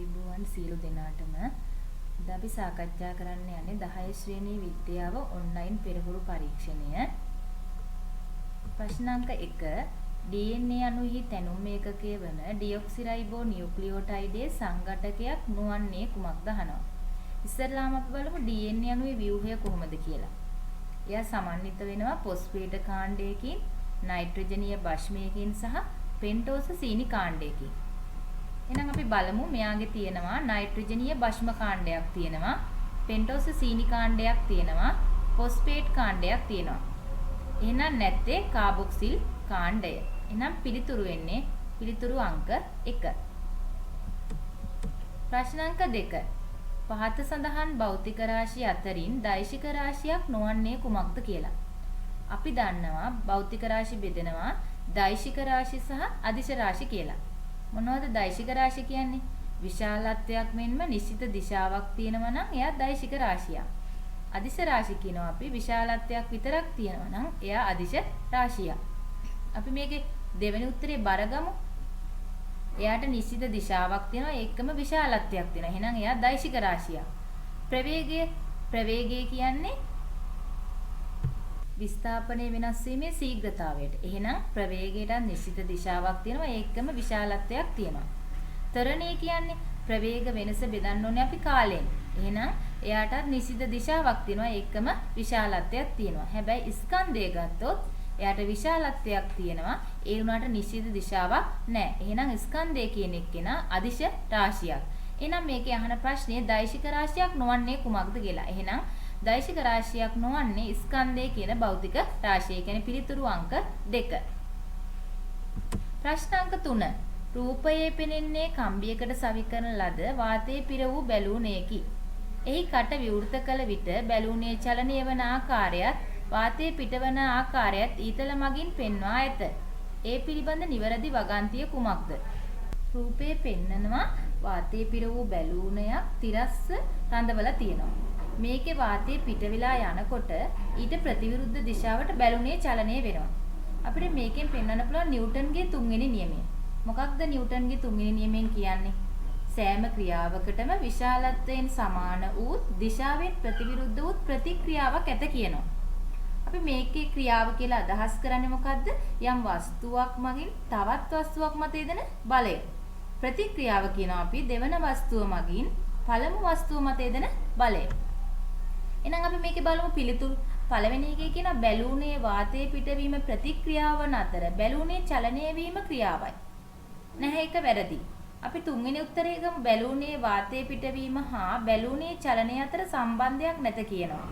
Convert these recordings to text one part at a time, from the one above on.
ආයුබෝවන් සියලු දෙනාටම අද අපි සාකච්ඡා කරන්න යන්නේ 10 ශ්‍රේණී විද්‍යාව ඔන්ලයින් පෙරහුරු පරීක්ෂණය. ප්‍රශ්න අංක 1 DNA අණුෙහි තැනුම් ඒකකය වන ඩියොක්සිරයිබෝ නියුක්ලියෝටයිඩයේ සංඝටකයක් නොවන්නේ කුමක්ද අහනවා. ඉස්සරලාම අපි බලමු DNA අණුවේ ව්‍යුහය කොහොමද කියලා. එයා සමන්විත වෙනවා ෆොස්ෆේට කාණ්ඩයකින්, නයිට්‍රජනීය භස්මයකින් සහ පෙන්ටෝස සීනි කාණ්ඩයකින්. එහෙනම් අපි බලමු මෙයාගේ තියෙනවා නයිට්‍රජනීය භස්ම කාණ්ඩයක් තියෙනවා, පෙන්ටෝස සීනි කාණ්ඩයක් තියෙනවා, ෆොස්ෆේට් කාණ්ඩයක් තියෙනවා. එහෙනම් නැත්තේ කාබොක්සිල් කාණ්ඩය. එහෙනම් පිළිතුරු වෙන්නේ පිළිතුරු අංක 1. ප්‍රශ්න අංක 2. පහත සඳහන් භෞතික රාශිය අතරින් දෛශික රාශියක් නොවන්නේ කුමක්ද කියලා. අපි දන්නවා භෞතික රාශි බෙදෙනවා දෛශික රාශි සහ අදිශ රාශි කියලා. මොනවද දෛශික රාශි කියන්නේ? විශාලත්වයක් මෙන්ම නිශ්චිත දිශාවක් තියෙනවා නම් එයා දෛශික රාශියක්. අදිශ රාශි කියනවා අපි විශාලත්වයක් විතරක් තියෙනවා නම් එයා අදිශ රාශියක්. අපි මේකේ දෙවෙනි උත්තරේ බරගමු. එයාට නිශ්චිත දිශාවක් තියෙනවා ඒකම විශාලත්වයක් තියෙනවා. එහෙනම් එයා දෛශික රාශියක්. ප්‍රවේගය කියන්නේ විස්ථාපනයේ වෙනස් වීමේ ශීඝ්‍රතාවයට. එහෙනම් ප්‍රවේගයට නිශ්චිත දිශාවක් තියෙනවා ඒකම විශාලත්වයක් තියෙනවා. ත්වරණය කියන්නේ ප්‍රවේග වෙනස බෙදන්න ඕනේ අපි කාලයෙන්. එහෙනම් එයාට නිශ්චිත දිශාවක් තියෙනවා ඒකම විශාලත්වයක් තියෙනවා. හැබැයි ස්කන්ධය ගත්තොත් එයාට විශාලත්වයක් තියෙනවා ඒ වුණාට නිශ්චිත දිශාවක් නැහැ. එහෙනම් ස්කන්ධය කියන එක්කෙනා අදිශ රාශියක්. එහෙනම් මේකේ අහන ප්‍රශ්නේ දෛශික රාශියක් නොවන්නේ කුමක්ද කියලා. එහෙනම් දෛශික රාශියක් නොවන්නේ ස්කන්ධය කියන භෞතික රාශිය. කියන්නේ පිළිතුරු අංක 2. ප්‍රශ්න අංක 3. රූපයේ පෙනෙන්නේ කම්බියකට සවි කරන ලද වාතයේ පිර වූ බැලූනයකි. එහි කට විවෘත කළ විට බැලූනේ චලනය වන ආකාරයත් වාතයේ පිටවන ආකාරයත් ඊතල මගින් පෙන්වා ඇත. ඒ පිළිබඳ නිවැරදි වගන්තිය කුමක්ද? රූපයේ පෙන්නනවා වාතයේ පිර වූ බැලූනයක් තිරස්ස රඳවලා තියෙනවා. මේකේ වාතයේ පිට වෙලා යනකොට ඊට ප්‍රතිවිරුද්ධ දිශාවට බැලුනේ චලනය වෙනවා. අපිට මේකෙන් පෙන්වන්න පුළුවන් නිව්ටන්ගේ තුන්වෙනි නියමය. මොකක්ද නිව්ටන්ගේ තුන්වෙනි නියමයෙන් කියන්නේ? සෑම ක්‍රියාවකටම විශාලත්වයෙන් සමාන වූ දිශාවෙන් ප්‍රතිවිරුද්ධ වූ ප්‍රතික්‍රියාවක් ඇත කියනවා. අපි මේකේ ක්‍රියාව කියලා අදහස් කරන්නේ මොකද්ද? යම් වස්තුවක් මගින් තවත් වස්තුවක් මත යෙදෙන බලය. ප්‍රතික්‍රියාව කියනවා අපි දෙවන වස්තුව මගින් පළමු වස්තුව මත යෙදෙන බලය. එහෙනම් අපි මේකේ බලමු පිළිතුරු. පළවෙනි එකේ කියන බැලූනේ වාතයේ පිටවීම ප්‍රතික්‍රියාවන් අතර බැලූනේ චලනය වීම ක්‍රියාවයි. නැහැ ඒක වැරදි. අපි තුන්වෙනි උත්තරේ ගමු බැලූනේ වාතයේ පිටවීම හා බැලූනේ චලනය අතර සම්බන්ධයක් නැත කියනවා.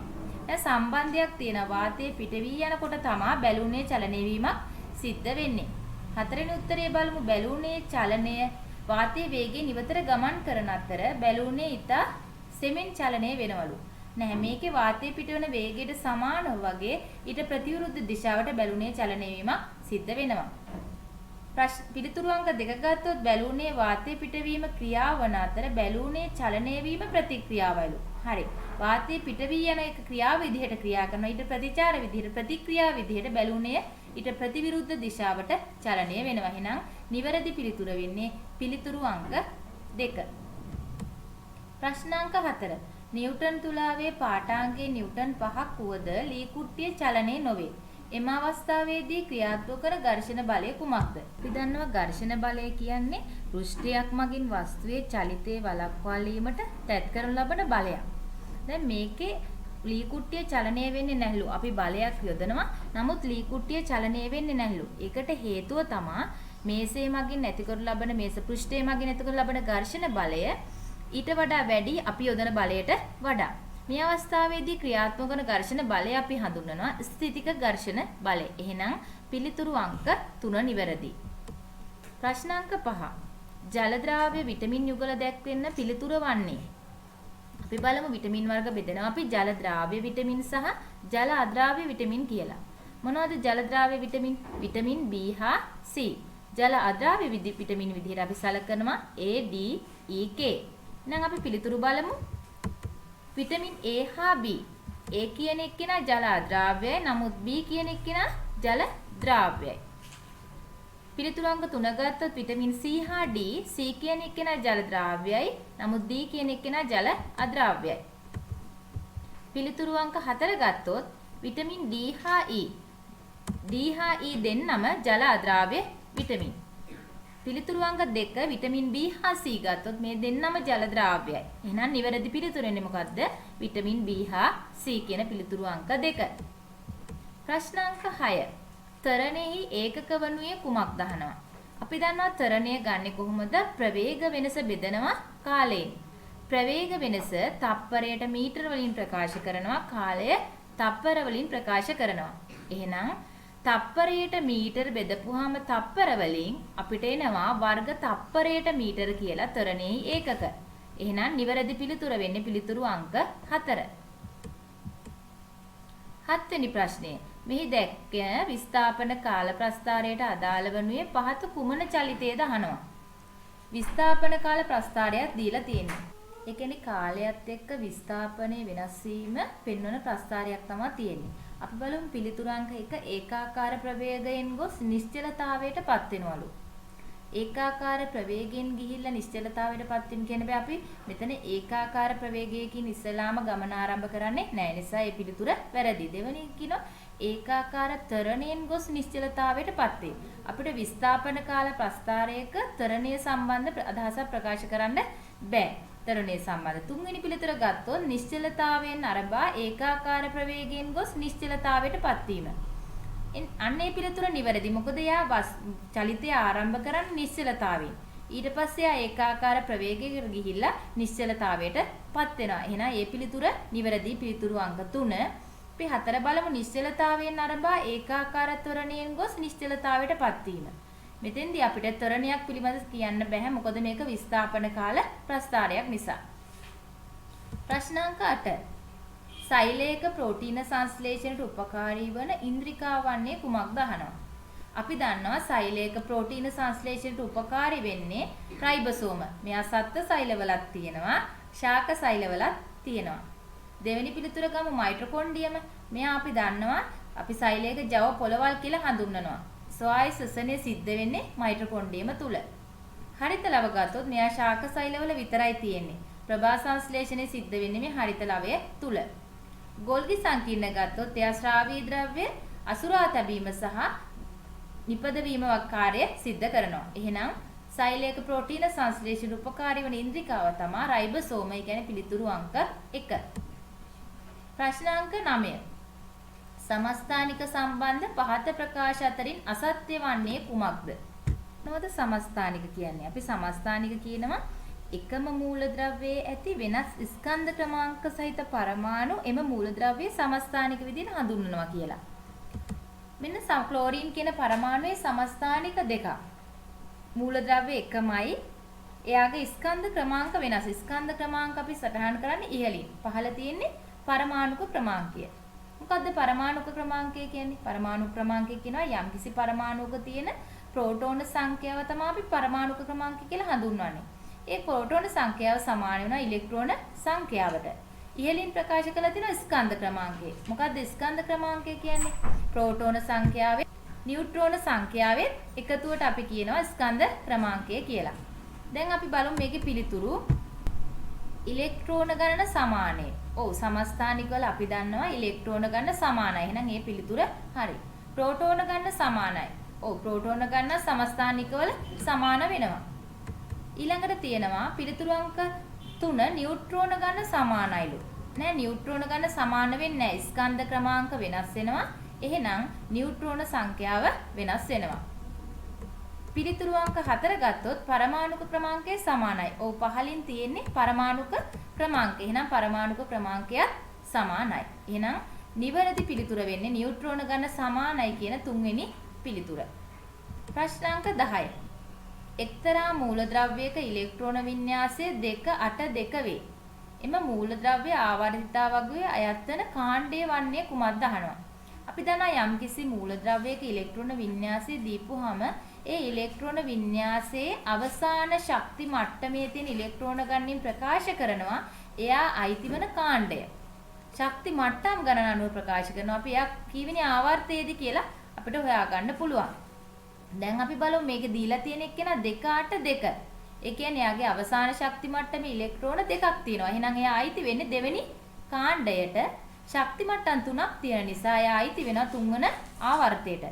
දැන් සම්බන්ධයක් තියෙන වාතයේ පිටවී යනකොට තමයි බැලූනේ චලනය වීමක් සිද්ධ වෙන්නේ. හතරවෙනි උත්තරේ බලමු බැලූනේ චලනය වාතයේ වේගයෙන් ඉවතට ගමන් කරන අතර බැලූනේ ඉතා සෙමෙන් චලනය වෙනවලු. නැහැ මේකේ වාතයේ පිටවන වේගයට සමානව වගේ ඊට ප්‍රතිවිරුද්ධ දිශාවට බැලුනේ චලනය වීමක් සිද්ධ වෙනවා. පිළිතුරු අංක 2 ගත්තොත් බැලුනේ වාතයේ පිටවීම ක්‍රියාවන අතර බැලුනේ චලනය වීම ප්‍රතික්‍රියාවලු. හරි. වාතයේ පිටවී යන එක ක්‍රියාව විදිහට ක්‍රියා කරනවා ඊට ප්‍රතිචාර විදිහට ප්‍රතික්‍රියා විදිහට බැලුනේ ඊට ප්‍රතිවිරුද්ධ දිශාවට චලනය වෙනවා. එහෙනම් නිවැරදි පිළිතුර වෙන්නේ පිළිතුරු අංක 2. ප්‍රශ්න අංක 4. නිව්ටන් තුලාවේ පාඨාංගයේ නිව්ටන් 5ක් වුවද ලී කුට්ටිය චලනය නොවේ. එම අවස්ථාවේදී ක්‍රියාත්මක කර ඝර්ෂණ බලය කුමක්ද? අපි දන්නවා ඝර්ෂණ බලය කියන්නේ පෘෂ්ඨයක් මගින් වස්තුවේ චලිතයේ වළක්වාලීමට තැත් කරනු ලබන බලයක්. දැන් මේකේ ලී කුට්ටිය චලනය වෙන්නේ නැහැලු. අපි බලයක් යොදනවා. නමුත් ලී කුට්ටිය චලනය වෙන්නේ නැහැලු. ඒකට හේතුව තමයි මේසය මගින් ඇති කරනු ලබන මේස පෘෂ්ඨය මගින් ඇති කරනු ලබන ඝර්ෂණ බලය ඊට වඩා වැඩි අපි යොදන බලයට වඩා. මේ අවස්ථාවේදී ක්‍රියාත්මක වන ඝර්ෂණ බලය අපි හඳුන්වනවා ස්ථිතික ඝර්ෂණ බලය. එහෙනම් පිළිතුරු අංක 3 නිවැරදි. ප්‍රශ්න අංක 5. ජල ද්‍රාව්‍ය විටමින් යුගල දැක්වෙන්න පිළිතුර වන්නේ. අපි බලමු විටමින් වර්ග බෙදෙනවා අපි ජල ද්‍රාව්‍ය විටමින් සහ ජල අද්‍රාව්‍ය විටමින් කියලා. මොනවද ජල ද්‍රාව්‍ය විටමින්? විටමින් B හා C. ජල අද්‍රාව්‍ය විටමින් විදිහට අපි සලකනවා A D E K. එහෙනම් අපි පිළිතුරු බලමු. විටමින් A හා B. A කියන එක්කෙනා ජල අද්‍රාව්‍යයි. නමුත් B කියන එක්කෙනා ජල ද්‍රාව්‍යයි. පිළිතුරු අංක 3 ගත්තොත් විටමින් C හා D C කියන එක්කෙනා ජල ද්‍රාව්‍යයි. නමුත් D කියන එක්කෙනා ජල අද්‍රාව්‍යයි. පිළිතුරු අංක 4 ගත්තොත් විටමින් D හා E. D හා E දෙන්නම ජල අද්‍රාව්‍ය විටමින්. පිළිතුරු අංක 2 විටමින් B හා C ගත්තොත් මේ දෙන්නම ජල ද්‍රාව්‍යයි. එහෙනම් නිවැරදි පිළිතුර එන්නේ මොකද්ද? විටමින් B හා C කියන පිළිතුරු අංක 2. ප්‍රශ්න අංක 6. තරණෙහි ඒකක වනුයේ කුමක්ද අහනවා. අපි දන්නවා තරණය ගන්නෙ කොහොමද? ප්‍රවේග වෙනස බෙදනවා කාලයෙන්. ප්‍රවේග වෙනස තප්පරයට මීටර වලින් ප්‍රකාශ කරනවා, කාලය තප්පර වලින් ප්‍රකාශ කරනවා. එහෙනම් තප්පරයට මීටර බෙදපුවාම තප්පර වලින් අපිට එනවා වර්ග තප්පරයට මීටර කියලා තරණෙහි ඒකක. එහෙනම් නිවැරදි පිළිතුර වෙන්නේ පිළිතුරු අංක 4. 7 වෙනි ප්‍රශ්නය. මෙහි දැක්ක විස්ථාපන කාල ප්‍රස්ථාරයට අදාළ වනුයේ පහත කුමන චලිතයේද අහනවා. විස්ථාපන කාල ප්‍රස්ථාරයක් දීලා තියෙනවා. ඒ කියන්නේ කාලයත් එක්ක විස්ථාපනයේ වෙනස් වීම පෙන්වන ප්‍රස්ථාරයක් තමයි තියෙන්නේ. අපි බලමු පිළිතුරු අංක 1 ඒකාකාර ප්‍රවේගයෙන් ගොස් නිශ්චලතාවයට පත් වෙනවලු. ඒකාකාර ප්‍රවේගයෙන් ගිහිල්ලා නිශ්චලතාවයට පත් වෙන කියන බෑ අපි මෙතන ඒකාකාර ප්‍රවේගයකින් ඉස්සලාම ගමන ආරම්භ කරන්නේ නැහැ. නිසා මේ පිළිතුර වැරදි. දෙවෙනි කියනවා ඒකාකාර තරණයෙන් ගොස් නිශ්චලතාවයට පත් වේ. අපිට විස්ථාපන කාල ප්‍රස්ථාරයක තරණය සම්බන්ධ අදහසක් ප්‍රකාශ කරන්න බෑ. තරණය සම්බන්ධ. තුන්වෙනි පිළිතුර ගත්තොත් නිශ්චලතාවයෙන් අරබා ඒකාකාර ප්‍රවේගයෙන් ගොස් නිශ්චලතාවයට පත් වීම. අන්නේ පිළිතුර නිවැරදි. මොකද යා චලිතය ආරම්භ කරන්නේ නිශ්චලතාවයෙන්. ඊට පස්සේ යා ඒකාකාර ප්‍රවේගයකට ගිහිල්ලා නිශ්චලතාවයට පත් වෙනවා. එහෙනම් මේ පිළිතුර නිවැරදි. පිළිතුරු අංක 3. අපි 4 බලමු නිශ්චලතාවයෙන් අරබා ඒකාකාර ත්වරණයෙන් ගොස් නිශ්චලතාවයට පත් වීම. මෙතෙන්දී අපිට ත්වරණයක් පිළිබඳව කියන්න බෑ. මොකද මේක විස්ථාපන කාල ප්‍රස්ථාරයක් නිසා. ප්‍රශ්න අංක 8. සෛලයක ප්‍රෝටීන සංශ්ලේෂණයට උපකාරී වන ඉන්ද්‍රිකා වන්නේ කුමක්ද අහනවා. අපි දන්නවා සෛලයක ප්‍රෝටීන සංශ්ලේෂණයට උපකාරී වෙන්නේ රයිබෝසෝම. මෙයා සත්ත්ව සෛලවලත් තියෙනවා, ශාක සෛලවලත් තියෙනවා. දෙවෙනි පිළිතුර ගමු මයිටොකොන්ඩ්‍රියම. මෙයා අපි දන්නවා අපි සෛලයක ජව පොළවල් කියලා හඳුන්වනවා. ස්වායු ශ්වසනය සිද්ධ වෙන්නේ මයිටොකොන්ඩ්‍රියම තුල. හරිත ලව ගත්තොත් මෙයා ශාක සෛලවල විතරයි තියෙන්නේ. ප්‍රභා සංශ්ලේෂණය සිද්ධ වෙන්නේ මේ හරිත ලවය තුල. ගොල්ගි සංකීර්ණ ගත්තොත් එයා ශ්‍රාවී ද්‍රව්‍ය අසුරා තැබීම සහ නිපදවීම කාර්යය සිද්ධ කරනවා. එහෙනම් සෛලයක ප්‍රෝටීන සංශ්ලේෂණ උපකාරී වන ඉන්ද්‍රිකාව තමයි රයිබෝසෝම. ඒ කියන්නේ පිළිතුරු අංක 1. ප්‍රශ්න අංක 9. සමස්ථානික සම්බන්ධ පහත ප්‍රකාශ අතරින් අසත්‍ය වන්නේ කුමක්ද? මොනවද සමස්ථානික කියන්නේ? අපි සමස්ථානික කියනවා එකම මූලද්‍රව්‍යයේ ඇති වෙනස් ස්කන්ධ ක්‍රමාංක සහිත පරමාණු එම මූලද්‍රව්‍යයේ සමස්ථානික විදිහට හඳුන්වනවා කියලා. මෙන්න ක්ලෝරින් කියන පරමාණුවේ සමස්ථානික දෙකක්. මූලද්‍රව්‍ය එකමයි. එයාගේ ස්කන්ධ ක්‍රමාංක වෙනස්. ස්කන්ධ ක්‍රමාංක අපි සටහන් කරන්නේ ඉහළින්. පහළ තියෙන්නේ පරමාණුක ක්‍රමාංකය. මොකද්ද පරමාණුක ක්‍රමාංකය කියන්නේ? පරමාණු ක්‍රමාංකය කියනවා යම්කිසි පරමාණුක තියෙන ප්‍රෝටෝන සංඛ්‍යාව තමයි අපි පරමාණුක ක්‍රමාංකය කියලා හඳුන්වන්නේ. ඒ ප්‍රෝටෝන සංඛ්‍යාව සමාන වෙනවා ඉලෙක්ට්‍රෝන සංඛ්‍යාවට. ඉහළින් ප්‍රකාශ කළ තියෙන ස්කන්ධ ක්‍රමාංකය. මොකද්ද ස්කන්ධ ක්‍රමාංකය කියන්නේ? ප්‍රෝටෝන සංඛ්‍යාවේ නියුට්‍රෝන සංඛ්‍යාවේ එකතුවට අපි කියනවා ස්කන්ධ ක්‍රමාංකය කියලා. දැන් අපි බලමු මේකේ පිළිතුරු. ඉලෙක්ට්‍රෝන ගණන සමානයි. ඔව් සමස්ථානික වල අපි දන්නවා ඉලෙක්ට්‍රෝන ගණන සමානයි. එහෙනම් මේ පිළිතුර හරි. ප්‍රෝටෝන ගණන සමානයි. ඔව් ප්‍රෝටෝන ගණන සමස්ථානික වල සමාන වෙනවා. ඊළඟට තියෙනවා පිළිතුරු අංක 3 නියුට්‍රෝන ගණන සමානයිලු. නෑ නියුට්‍රෝන ගණන සමාන වෙන්නේ නෑ. ස්කන්ධ ක්‍රමාංක වෙනස් වෙනවා. එහෙනම් නියුට්‍රෝන සංඛ්‍යාව වෙනස් වෙනවා. පිළිතුරු අංක 4 ගත්තොත් පරමාණුක ක්‍රමාංකය සමානයි. ඔව් පහලින් තියෙන්නේ පරමාණුක ක්‍රමාංකය. එහෙනම් පරමාණුක ක්‍රමාංකයත් සමානයි. එහෙනම් නිවැරදි පිළිතුර වෙන්නේ නියුට්‍රෝන ගණන සමානයි කියන තුන්වෙනි පිළිතුර. ප්‍රශ්න අංක 10. එක්තරා මූලද්‍රව්‍යයක ඉලෙක්ට්‍රෝන වින්‍යාසය 2 8 2 වේ. එම මූලද්‍රව්‍ය ආවර්තිතා වර්ගයේ අයත් වන කාණ්ඩය වන්නේ කුමක්ද අහනවා. අපි දන්නා යම්කිසි මූලද්‍රව්‍යයක ඉලෙක්ට්‍රෝන වින්‍යාසය දීපුවාම ඒ ඉලෙක්ට්‍රෝන වින්‍යාසයේ අවසාන ශක්ති මට්ටමේ තියෙන ඉලෙක්ට්‍රෝන ගණනින් ප්‍රකාශ කරනවා එයා අයිති වන කාණ්ඩය. ශක්ති මට්ටම් ගණන අනුව ප්‍රකාශ කරනවා. අපි එයා කීවෙනි ආවර්තයේදී කියලා අපිට හොයාගන්න පුළුවන්. දැන් අපි බලමු මේකේ දීලා තියෙන එක්කෙනා 2 8 2. ඒ කියන්නේ යාගේ අවසාන ශක්ති මට්ටමේ ඉලෙක්ට්‍රෝන දෙකක් තියෙනවා. එහෙනම් එයා අයිති වෙන්නේ දෙවෙනි කාණ්ඩයට. ශක්ති මට්ටම් 3ක් තියෙන නිසා එයා අයිති වෙනවා තුන්වන ආවර්තයට.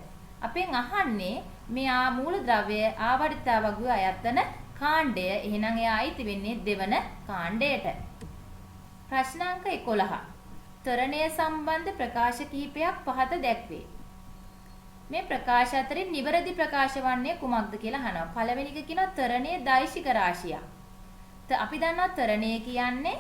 අපෙන් අහන්නේ මේ මූලද්‍රව්‍ය ආවර්තිතාවගුව අයතන කාණ්ඩය. එහෙනම් එයා අයිති වෙන්නේ දෙවන කාණ්ඩයට. ප්‍රශ්නාංක 11. ත්වරණය සම්බන්ධ ප්‍රකාශ කිහිපයක් පහත දැක්වේ. මේ ප්‍රකාශ අතරින් නිවැරදි ප්‍රකාශ වන්නේ කුමක්ද කියලා අහනවා. පළවෙනි එක කියනවා ත්වරණයේ දෛශික රාශියක්. අපි දන්නවා ත්වරණය කියන්නේ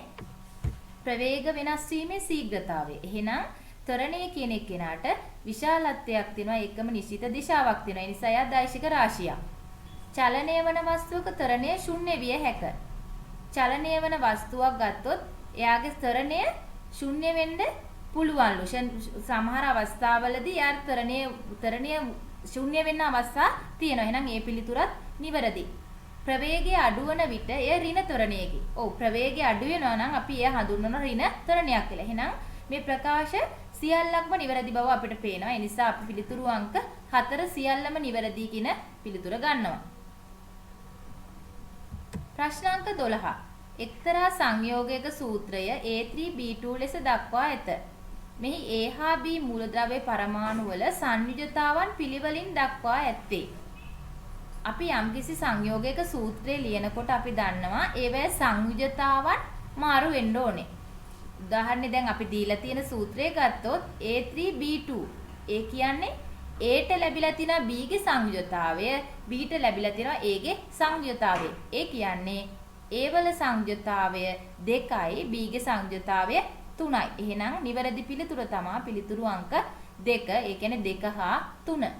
ප්‍රවේග වෙනස් වීමේ ශීඝ්‍රතාවය. එහෙනම් ත්වරණය කියන එක්කෙනාට විශාලත්වයක් තියෙනවා, ඒකම නිශ්චිත දිශාවක් තියෙනවා. ඒ නිසා එයා දෛශික රාශියක්. චලනය වන වස්තුවක ත්වරණය ශුන්‍ය විය හැක. චලනය වන වස්තුවක් ගත්තොත් එයාගේ ත්වරණය ශුන්‍ය වෙන්න පුළුවන්ලු. සමහර අවස්ථාවලදී යාර ත්වරණය ශුන්‍ය වෙන්න අවස්ථා තියෙනවා. එහෙනම් ඒ පිළිතුරත් නිවැරදි. ප්‍රවේගය අඩුවන විට එය ඍණ ත්වරණයකි. ඔව් ප්‍රවේගය අඩු වෙනවා නම් අපි එය හඳුන්වනවා ඍණ ත්වරණයක් කියලා. එහෙනම් මේ ප්‍රකාශ සියල්ලක්ම නිවැරදි බව අපිට පේනවා. ඒ නිසා අපි පිළිතුරු අංක 4 සියල්ලම නිවැරදි කියන පිළිතුර ගන්නවා. ප්‍රශ්නාංක 12. එක්තරා සංයෝගයක සූත්‍රය A3B2 ලෙස දක්වා ඇත. මෙහි A හා B මූලද්‍රව්‍ය පරමාණු වල සංයුජතාවන් පිළිවෙලින් දක්වා ඇත්තේ. අපි යම්කිසි සංයෝගයක සූත්‍රය ලියනකොට අපි දන්නවා ඒවැ සංයුජතාවන් මාරු වෙන්න ඕනේ. උදාහරණයක් දැන් අපි දීලා තියෙන සූත්‍රය ගත්තොත් A3B2. ඒ කියන්නේ Aට ලැබිලා තියෙන B ගේ සංයුජතාවය, Bට ලැබිලා තියෙන A ගේ සංයුජතාවය. ඒ කියන්නේ A වල සංයුජතාවය 2යි B ගේ සංයුජතාවය 3යි. එහෙනම් නිවැරදි පිළිතුර තමයි පිළිතුරු අංක 2. ඒ කියන්නේ 2 හා 3.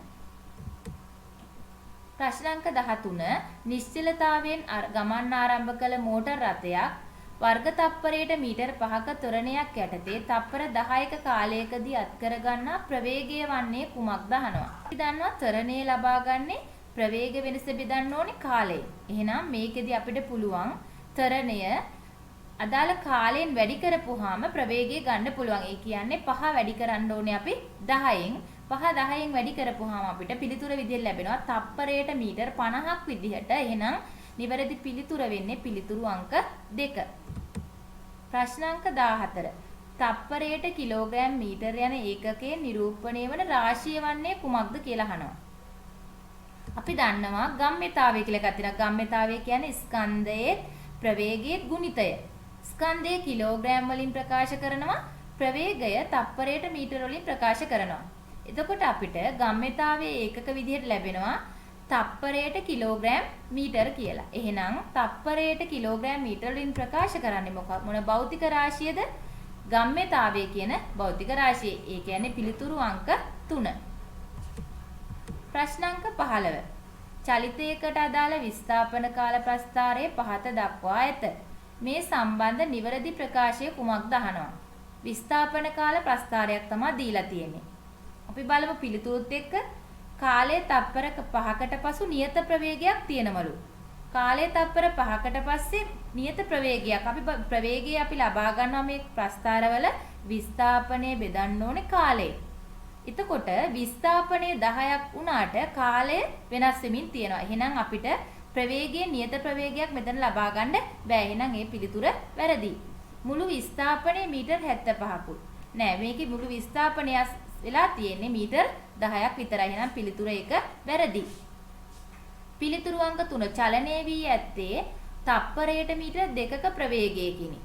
ප්‍රශ්නාංක 13. නිශ්චලතාවයෙන් ගමන් ආරම්භ කළ මෝටර් රථයක් වර්ග තප්පරයට මීටර් 5ක ත්වරණයක් යටතේ තප්පර 10ක කාලයකදී අත්කර ගන්නා ප්‍රවේගය වන්නේ කුමක්ද අහනවා. අපි දන්නවා ත්වරණය ලබා ගන්නේ ප්‍රවේග වෙනස බෙදන්න ඕනේ කාලයෙන්. එහෙනම් මේකෙදි අපිට පුළුවන් ත්වරණය අදාළ කාලයෙන් වැඩි කරපුවාම ප්‍රවේගය ගන්න පුළුවන්. ඒ කියන්නේ 5 වැඩි කරන්න ඕනේ අපි 10න්. 5 10න් වැඩි කරපුවාම අපිට පිළිතුර විදිහට ලැබෙනවා තප්පරයට මීටර් 50ක් විදිහට. එහෙනම් නිවැරදි පිළිතුර වෙන්නේ පිළිතුරු අංක 2. ප්‍රශ්නාංක 14. තප්පරයට කිලෝග්‍රෑම් මීටර යන ඒකකයේ නිරූපණය වන රාශිය වන්නේ කුමක්ද කියලා අහනවා. අපි දන්නවා ගම්ම්‍යතාවය කියලා එකක් තියෙනවා. ගම්ම්‍යතාවය කියන්නේ ස්කන්ධයේ ප්‍රවේගයේ ගුණිතය. ස්කන්ධය කිලෝග්‍රෑම් වලින් ප්‍රකාශ කරනවා, ප්‍රවේගය තප්පරයට මීටර වලින් ප්‍රකාශ කරනවා. එතකොට අපිට ගම්ම්‍යතාවයේ ඒකක විදිහට ලැබෙනවා තප්පරයට කිලෝග්‍රෑම් මීටර කියලා. එහෙනම් තප්පරයට කිලෝග්‍රෑම් මීටර වලින් ප්‍රකාශ කරන්නේ මොන භෞතික රාශියද? ගම්ම්‍යතාවය කියන භෞතික රාශිය. ඒ කියන්නේ පිළිතුරු අංක 3. ප්‍රශ්නාංක 15. චලිතයකට අදාළ විස්ථාපන කාල ප්‍රස්ථාරය පහත දක්වා ඇත. මේ සම්බන්ධ නිවැරදි ප්‍රකාශය කුමක්ද අහනවා. විස්ථාපන කාල ප්‍රස්ථාරයක් තමයි දීලා තියෙන්නේ. අපි බලමු පිළිතුරුත් එක්ක. කාලයේ තප්පර 5කට පසු නියත ප්‍රවේගයක් තියෙනවලු. කාලයේ තප්පර 5කට පස්සේ නියත ප්‍රවේගයක්. අපි ප්‍රවේගය අපි ලබා ගන්නවා මේ ප්‍රස්ථාරවල විස්ථාපනය බෙදන්න ඕනේ කාලේ. එතකොට විස්ථාපනය 10ක් වුණාට කාලය වෙනස් වෙමින් තියෙනවා. එහෙනම් අපිට ප්‍රවේගයේ නියත ප්‍රවේගයක් මෙතන ලබා ගන්න බෑ. එහෙනම් ඒ පිළිතුර වැරදි. මුළු විස්ථාපනය මීටර් 75කුයි. නෑ මේකේ මුළු විස්ථාපනය වෙලා තියෙන්නේ මීටර් 10ක් විතරයි. එහෙනම් පිළිතුර එක වැරදි. පිළිතුරු අංක 3 චලනය වී ඇත්තේ තප්පරයට මීටර් 2ක ප්‍රවේගයකිනි.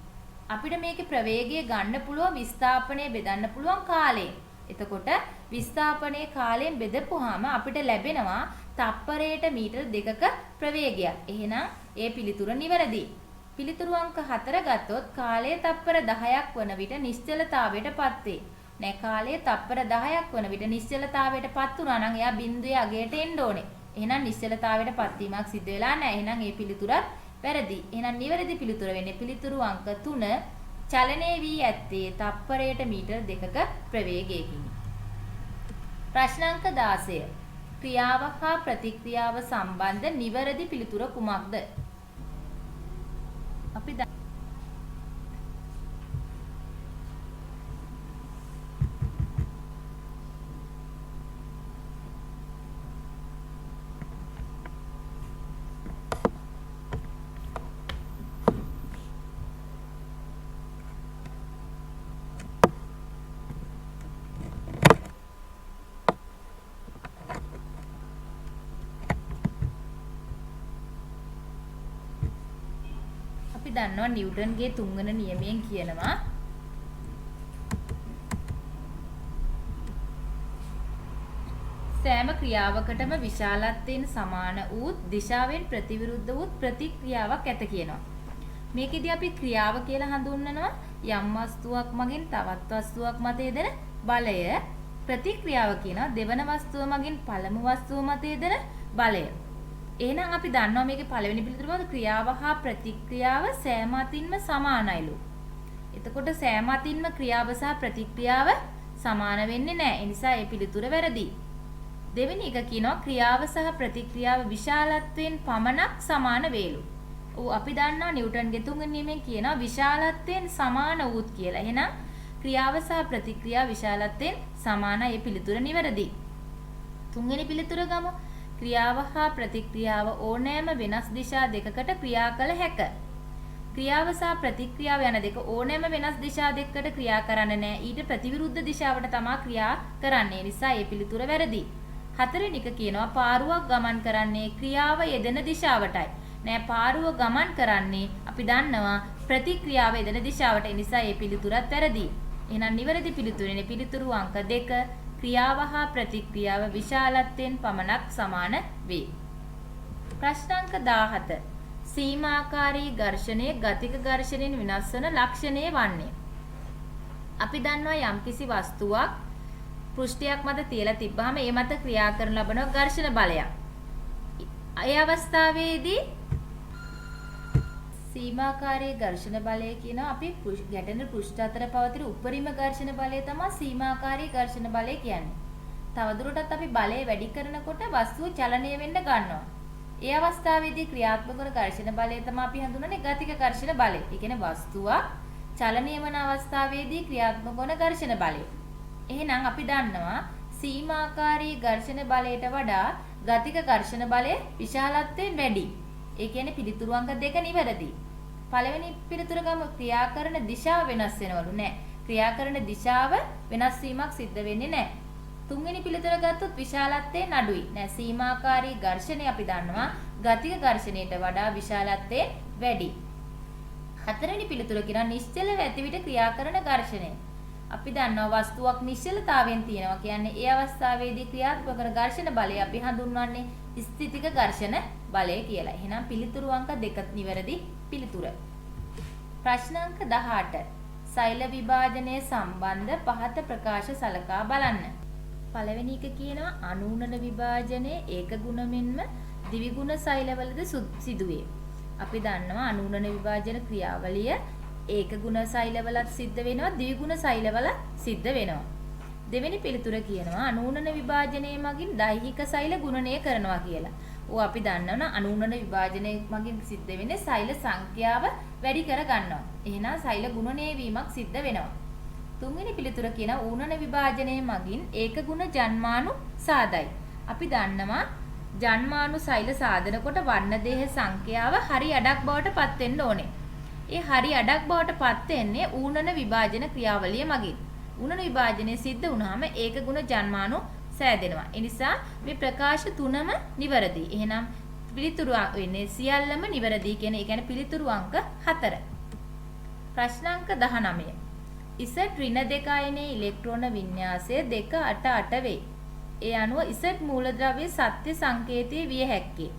අපිට මේකේ ප්‍රවේගය ගන්න පුළුවන් විස්ථාපනය බෙදන්න පුළුවන් කාලයෙන්. එතකොට විස්ථාපනයේ කාලයෙන් බෙදපුවාම අපිට ලැබෙනවා තප්පරයට මීටර් 2ක ප්‍රවේගයක්. එහෙනම් ඒ පිළිතුර නිවැරදි. පිළිතුරු අංක 4 ගත්තොත් කාලය තප්පර 10ක් වන විට නිශ්චලතාවයටපත් වේ. නෑ කාලය තප්පර 10ක් වන විට නිශ්චලතාවයටපත් වුණා නම් එයා බිඳුවේ අගයට එන්න ඕනේ. එහෙනම් නිශ්චලතාවයටපත් වීමක් සිද්ධ වෙලා නෑ. එහෙනම් ඒ පිළිතුරත් වැරදි. එහෙනම් නිවැරදි පිළිතුර වෙන්නේ පිළිතුරු අංක 3 චලනය වී ඇත්තේ තප්පරයට මීටර් 2ක ප්‍රවේගයකින්. ප්‍රශ්නාංක 16. ක්‍රියාව හා ප්‍රතික්‍රියාව සම්බන්ධ නිවැරදි පිළිතුර කුමක්ද? අපි දන්නවා නිව්ටන්ගේ තුන්වන නියමයෙන් කියනවා සෑම ක්‍රියාවකටම විශාලත්වයෙන් සමාන වූත් දිශාවෙන් ප්‍රතිවිරුද්ධ වූත් ප්‍රතික්‍රියාවක් ඇත කියනවා. මේකෙදි අපි ක්‍රියාව කියලා හඳුන්වනවා යම් වස්තුවක් මගින් තවත් වස්තුවක් මත යෙදෙන බලය. ප්‍රතික්‍රියාව කියනවා දෙවන වස්තුව මගින් පළමු වස්තුව මත යෙදෙන බලය. එහෙනම් අපි දන්නවා මේකේ පළවෙනි පිළිතුර මොකද? ක්‍රියාව හා ප්‍රතික්‍රියාව සෑම අතින්ම සමානයිලු. එතකොට සෑම අතින්ම ක්‍රියාව සහ ප්‍රතික්‍රියාව සමාන වෙන්නේ නැහැ. ඒ නිසා ඒ පිළිතුර වැරදි. දෙවෙනි එක කියනවා ක්‍රියාව සහ ප්‍රතික්‍රියාව විශාලත්වයෙන් පමණක් සමාන වේලු. අපි දන්නවා නිව්ටන්ගේ තුන්වෙනි නියමයෙන් කියනවා විශාලත්වයෙන් සමාන වූත් කියලා. එහෙනම් ක්‍රියාව සහ ප්‍රතික්‍රියාව විශාලත්වයෙන් සමානයි. ඒ පිළිතුර නිවැරදි. තුන්වෙනි පිළිතුර ගමු. ක්‍රියාව හා ප්‍රතික්‍රියාව ඕනෑම වෙනස් දිශා දෙකකට ක්‍රියා කළ හැක. ක්‍රියාව සහ ප්‍රතික්‍රියාව යන දෙක ඕනෑම වෙනස් දිශා දෙකකට ක්‍රියා කරන්නේ නැහැ. ඊට ප්‍රතිවිරුද්ධ දිශාවට තමයි ක්‍රියා කරන්නේ. නිසා ඒ පිළිතුර වැරදි. හතරවෙනි එක කියනවා පාරුවක් ගමන් කරන්නේ ක්‍රියාව යෙදෙන දිශාවටයි. නෑ පාරුව ගමන් කරන්නේ අපි දන්නවා ප්‍රතික්‍රියාව යෙදෙන දිශාවට. ඒ නිසා ඒ පිළිතුරත් වැරදි. එහෙනම් නිවැරදි පිළිතුරනේ පිළිතුරු අංක 2 ක්‍රියාව හා ප්‍රතික්‍රියාව විශාලත්වයෙන් පමණක් සමාන වේ. ප්‍රශ්න අංක 17 සීමාකාරී ඝර්ෂණයේ ගතික ඝර්ෂණයෙන් වෙනස් වන ලක්ෂණය වන්නේ. අපි දන්නවා යම්කිසි වස්තුවක් පෘෂ්ඨයක් මත තියලා තිබ්බහම ඒ මත ක්‍රියා කරන ලබන ඝර්ෂණ බලයක්. ඒ අවස්ථාවේදී සීමාකාරී ඝර්ෂණ බලය කියන අපි ගැටෙන පෘෂ්ඨ අතර පවතින උපරිම ඝර්ෂණ බලය තමයි සීමාකාරී ඝර්ෂණ බලය කියන්නේ. තවදුරටත් අපි බලය වැඩි කරනකොට වස්තුව චලනය වෙන්න ගන්නවා. ඒ අවස්ථාවේදී ක්‍රියාත්මක වන ඝර්ෂණ බලය තමයි අපි හඳුන්වන්නේ ගතික ඝර්ෂණ බලය. ඒ කියන්නේ වස්තුවක් චලනය වන අවස්ථාවේදී ක්‍රියාත්මක වන ඝර්ෂණ බලය. එහෙනම් අපි දන්නවා සීමාකාරී ඝර්ෂණ බලයට වඩා ගතික ඝර්ෂණ බලය විශාලත්වයෙන් වැඩි. ඒ කියන්නේ පිළිතුරු අංක 2 නිවැරදි. පළවෙනි පිළිතුර ගමු ක්‍රියා කරන දිශාව වෙනස් වෙනවලු නෑ. ක්‍රියා කරන දිශාව වෙනස් වීමක් සිද්ධ වෙන්නේ නෑ. තුන්වෙනි පිළිතුර ගත්තොත් විශාලත්වයෙන් අඩුයි. නෑ සීමාකාරී ඝර්ෂණය අපි දන්නවා ගතික ඝර්ෂණයට වඩා විශාලත්වයෙන් වැඩි. හතරවෙනි පිළිතුර කියනවා නිශ්චලව ඇති විට ක්‍රියා කරන ඝර්ෂණය. අපි දන්නවා වස්තුවක් නිශ්චලතාවයෙන් තියෙනවා කියන්නේ ඒ අවස්ථාවේදී ක්‍රියාත්මක කරන ඝර්ෂණ බලය අපි හඳුන්වන්නේ ස්ථිතික ඝර්ෂණ බලය කියලා. එහෙනම් පිළිතුරු අංක 2 නිවැරදි පිළිතුර. ප්‍රශ්න අංක 18 සෛල විභාජනයේ සම්බන්ධ පහත ප්‍රකාශ සලකා බලන්න. පළවෙනි එක කියනවා අනූනන විභාජනයේ ඒක ගුණ මෙන්ම ද්විගුණ සෛලවලද සිදුවේ. අපි දන්නවා අනූනන විභාජන ක්‍රියාවලිය ඒක ගුණ සෛලවලත් සිද්ධ වෙනවා ද්විගුණ සෛලවල සිද්ධ වෙනවා. දෙවෙනි පිළිතුර කියනවා අනූනන විභාජනයේ මගින් දෛහික සෛල ගුණණය කරනවා කියලා. ඕ අපි දන්නවනේ අනූනන විභාජනයේ මගින් සිද්ධ වෙන්නේ සෛල සංඛ්‍යාව වැඩි කර ගන්නවා. එහෙනම් සෛල ගුණණය වීමක් සිද්ධ වෙනවා. තුන්වෙනි පිළිතුර කියනවා ඌනන විභාජනයේ මගින් ඒක ගුණ ජන්මානු සාදයි. අපි දන්නවා ජන්මානු සෛල සාදන කොට වර්ණ දේහ සංඛ්‍යාව හරි අඩක් බවට පත් වෙන්න ඕනේ. ඒ හරි අඩක් බවට පත් වෙන්නේ ඌනන විභාජන ක්‍රියාවලිය මගින්. ඌනන විභාජනය සිද්ධ වුණාම ඒක ගුණ ජන්මානු සෑදෙනවා. ඒ නිසා මේ ප්‍රකාශ තුනම නිවැරදි. එහෙනම් පිළිතුරු වෙන්නේ සියල්ලම නිවැරදි කියන ඒ කියන්නේ පිළිතුරු අංක 4. ප්‍රශ්න අංක 19. Z ඍණ 2 අයනයේ ඉලෙක්ට්‍රෝන වින්‍යාසය 288 වේ. ඒ අනුව Z මූලද්‍රව්‍යයේ සත්‍ය සංකේතයේ විය හැක්කේ.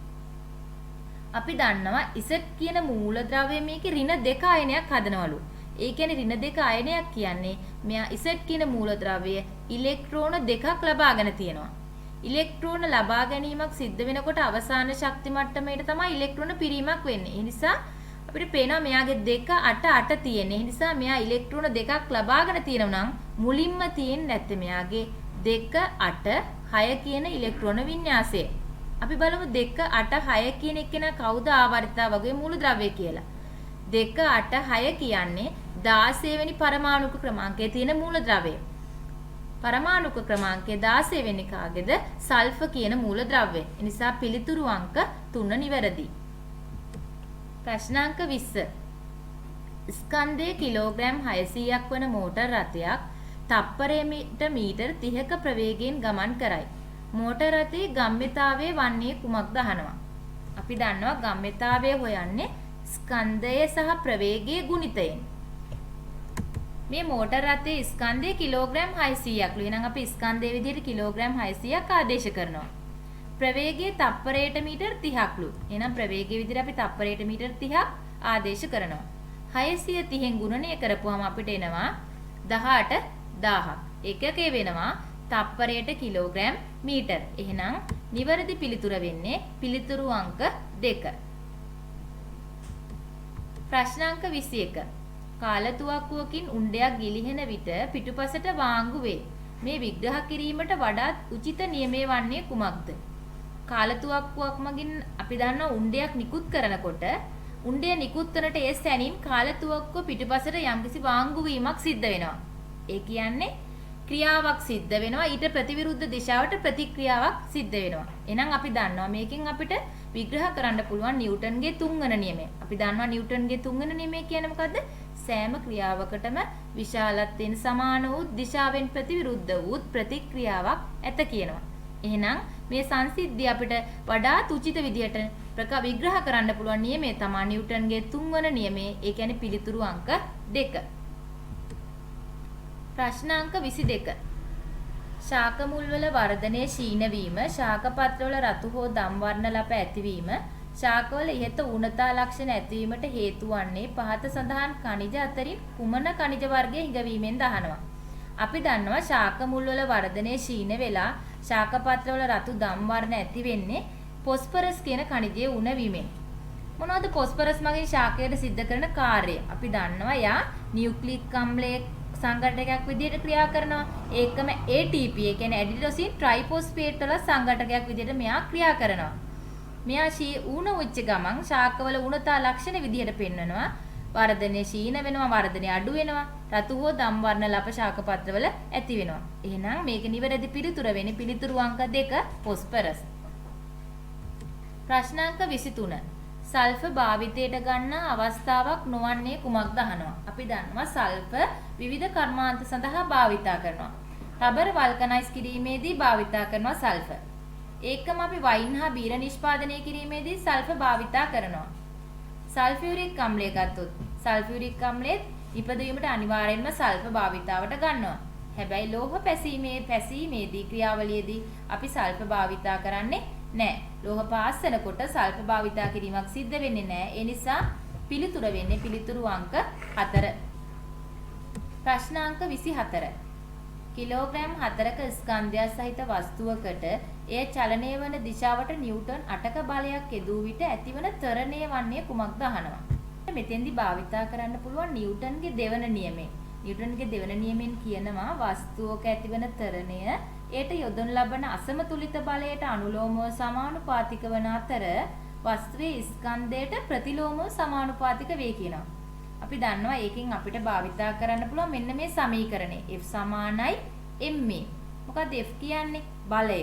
අපි දන්නවා Z කියන මූලද්‍රව්‍ය මේකේ ඍණ 2 අයනයක් හදනවලු. ඒ කියන්නේ ඍණ 2 අයනයක් කියන්නේ මෙයා Z කියන මූලද්‍රව්‍ය ඉලෙක්ට්‍රෝන 2ක් ලබාගෙන තියෙනවා. ඉලෙක්ට්‍රෝන ලබා ගැනීමක් සිද්ධ වෙනකොට අවසාන ශක්ති මට්ටමේට තමයි ඉලෙක්ට්‍රෝන පිරීමක් වෙන්නේ. ඒ නිසා අපිට පේනවා මෙයාගේ 2 8 8 තියෙන. ඒ නිසා මෙයා ඉලෙක්ට්‍රෝන 2ක් ලබාගෙන තියෙනවා නම් මුලින්ම තියෙන්නේ නැත්තේ මෙයාගේ 2 8 6 කියන ඉලෙක්ට්‍රෝන වින්‍යාසය. අපි බලමු 2 8 6 කියන එකේන කවුද ආවර්තිතා වගේ මූලද්‍රව්‍ය කියලා. 2 8 6 කියන්නේ 16 වෙනි පරමාණුක ක්‍රමාංකයේ තියෙන මූලද්‍රව්‍යය. පරමාණුක ක්‍රමාංකයේ 16 වෙනි කාගේද සල්ෆර් කියන මූලද්‍රව්‍යය. ඒ නිසා පිළිතුරු අංක 3 නිවැරදි. ප්‍රශ්න අංක 20. ස්කන්ධයේ කිලෝග්‍රෑම් 600ක් වන මෝටර් රථයක් තප්පරයකට මීටර් 30ක ප්‍රවේගයෙන් ගමන් කරයි. මෝටර් රථයේ ගම්‍යතාවය වන්නේ කුමක්ද අහනවා. අපි දන්නවා ගම්‍යතාවය හොයන්නේ ස්කන්ධය සහ ප්‍රවේගයේ ගුණිතයෙන්. මේ මෝටර රථයේ ස්කන්ධය කිලෝග්‍රෑම් 600ක්. එහෙනම් අපි ස්කන්ධයේ විදිහට කිලෝග්‍රෑම් 600ක් ආදේශ කරනවා. ප්‍රවේගයේ තප්පරයට මීටර් 30ක්ලු. එහෙනම් ප්‍රවේගයේ විදිහට අපි තප්පරයට මීටර් 30ක් ආදේශ කරනවා. 630න් ගුණනය කරපුවාම අපිට එනවා 18000ක්. එකකේ වෙනවා තප්පරයට කිලෝග්‍රෑම් මීටර්. එහෙනම් නිවැරදි පිළිතුර වෙන්නේ පිළිතුරු අංක 2. ප්‍රශ්න අංක 21. කාලතුවක්කුවකින් උණ්ඩයක් ගිලිහෙන විට පිටුපසට වාංගු වේ. මේ විග්‍රහ කිරීමට වඩාත් උචිත නියමය වන්නේ කුමක්ද? කාලතුවක්කුවක් මගින් අපි දන්නවා උණ්ඩයක් නිකුත් කරනකොට උණ්ඩය නිකුත් කරනට ඒ සැනින් කාලතුවක්කුව පිටුපසට යම්කිසි වාංගු වීමක් සිද්ධ වෙනවා. ඒ කියන්නේ ක්‍රියාවක් සිද්ධ වෙනවා. ඊට ප්‍රතිවිරුද්ධ දිශාවට ප්‍රතික්‍රියාවක් සිද්ධ වෙනවා. එහෙනම් අපි දන්නවා මේකෙන් අපිට විග්‍රහ කරන්න පුළුවන් නිව්ටන්ගේ තුන්වන නියමය. අපි දන්නවා නිව්ටන්ගේ තුන්වන නියමය කියන්නේ මොකද්ද? සෑම ක්‍රියාවකටම විශාලත්වයෙන් සමාන වූ දිශාවෙන් ප්‍රතිවිරුද්ධ වූ ප්‍රතික්‍රියාවක් ඇත කියනවා. එහෙනම් මේ සංසිද්ධිය අපිට වඩාත් උචිත විදිහට විග්‍රහ කරන්න පුළුවන් නියමය තමයි නිව්ටන්ගේ තුන්වන නියමය. ඒ කියන්නේ පිළිතුරු අංක 2. ප්‍රශ්න අංක 22. ශාක මුල්වල වර්ධනයේ ශීන වීම, ශාක පත්‍රවල රතු හෝ දම් වර්ණ ලප ඇතිවීම, ශාකවල ඉහත ඌනතා ලක්ෂණ ඇතිවීමට හේතු වන්නේ පහත සඳහන් ඛනිජ අතරින් කුමන ඛනිජ වර්ගයේ හිඟවීමෙන් දහනවා. අපි දන්නවා ශාක මුල්වල වර්ධනයේ ශීන වෙලා ශාක පත්‍රවල රතු දම් වර්ණ ඇති වෙන්නේ ෆොස්ෆරස් කියන ඛනිජයේ උණ වීමෙන්. මොනවද ෆොස්ෆරස් මගින් ශාකයට සිද්ධ කරන කාර්යය? අපි දන්නවා යා නියුක්ලික් අම්ලයේ සංඝටකයක් විදිහට ක්‍රියා කරනවා. ඒකම ATP ඒ කියන්නේ ඇඩිනෝසින් ට්‍රයිෆොස්ෆේට් වල සංඝටකයක් විදිහට මෙයා ක්‍රියා කරනවා. මෙයා ඌණ උච්ච ගමන් ශාකවල ඌණතා ලක්ෂණ විදිහට පෙන්වනවා. වර්ධනයේ ශීන වෙනවා, වර්ධනය අඩු වෙනවා, රතු හෝ දම් වර්ණ ලප ශාක පත්‍රවල ඇති වෙනවා. එහෙනම් මේක නිවැරදි පිළිතුර වෙන්නේ පිළිතුරු අංක 2 ෆොස්ෆරස්. ප්‍රශ්න අංක 23. සල්ෆර් භාවිතයට ගන්නා අවස්ථාවක් නොවන්නේ කුමක්ද අහනවා. අපි දන්නවා සල්ෆර් විවිධ කර්මාන්ත සඳහා භාවිතා කරනවා. රබර් වල්කනයිස් කිරීමේදී භාවිතා කරනවා සල්ෆර්. ඒකම අපි වයින් හා බීර නිෂ්පාදනය කිරීමේදී සල්ෆර් භාවිතා කරනවා. සල්ෆියුරික් අම්ලය ගත්තොත් සල්ෆියුරික් අම්ලයේ ඉපදවීමට අනිවාර්යෙන්ම සල්ෆර් භාවිතාවට ගන්නවා. හැබැයි ලෝහ පැසීමේදී ක්‍රියාවලියේදී අපි සල්ෆර් භාවිතා කරන්නේ නැහැ. ලෝහ පාස් වෙනකොට සල්ෆර් භාවිතා කිරීමක් සිද්ධ වෙන්නේ නැහැ. ඒ නිසා පිළිතුර වෙන්නේ පිළිතුරු අංක 4. ප්‍රශ්න අංක 24. කිලෝග්‍රෑම් 4ක ස්කන්ධය සහිත වස්තුවකට එය චලනය වන දිශාවට නිව්ටන් 8ක බලයක් යෙදූ විට ඇතිවන ත්වරණය වන්නේ කුමක්ද අහනවා. මෙතෙන්දී භාවිතා කරන්න පුළුවන් නිව්ටන්ගේ දෙවන නියමය. නිව්ටන්ගේ දෙවන නියමෙන් කියනවා වස්තුවක ඇතිවන ත්වරණය ඒට යොදනු ලබන අසමතුලිත බලයට අනුලෝමව සමානුපාතික වන අතර වස්තුවේ ස්කන්ධයට ප්‍රතිලෝමව සමානුපාතික වේ කියනවා. අපි දන්නවා ඒකෙන් අපිට භාවිතා කරන්න පුළුවන් මෙන්න මේ සමීකරණය. F සමානයි ma. මොකද F කියන්නේ බලය.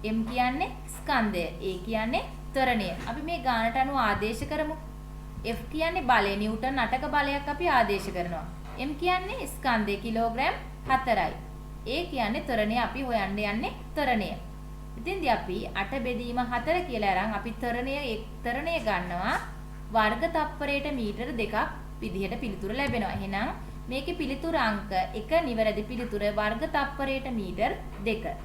m කියන්නේ ස්කන්ධය. a කියන්නේ ත්වරණය. අපි මේ ගානට අනුව ආදේශ කරමු. F කියන්නේ බලය. නිව්ටන් 8ක බලයක් අපි ආදේශ කරනවා. m කියන්නේ ස්කන්ධය කිලෝග්‍රෑම් 4යි. a කියන්නේ ත්වරණය. අපි හොයන්න යන්නේ ත්වරණය. ඉතින්දී අපි 8 බෙදීම 4 කියලා අරන් අපි ත්වරණය ගන්නවා වර්ග තප්පරයට මීටර 2ක් විදිහට පිළිතුර ලැබෙනවා. එහෙනම් මේකේ පිළිතුර අංක 1 නිවැරදි පිළිතුර වර්ග තප්පරයට මීටර 2.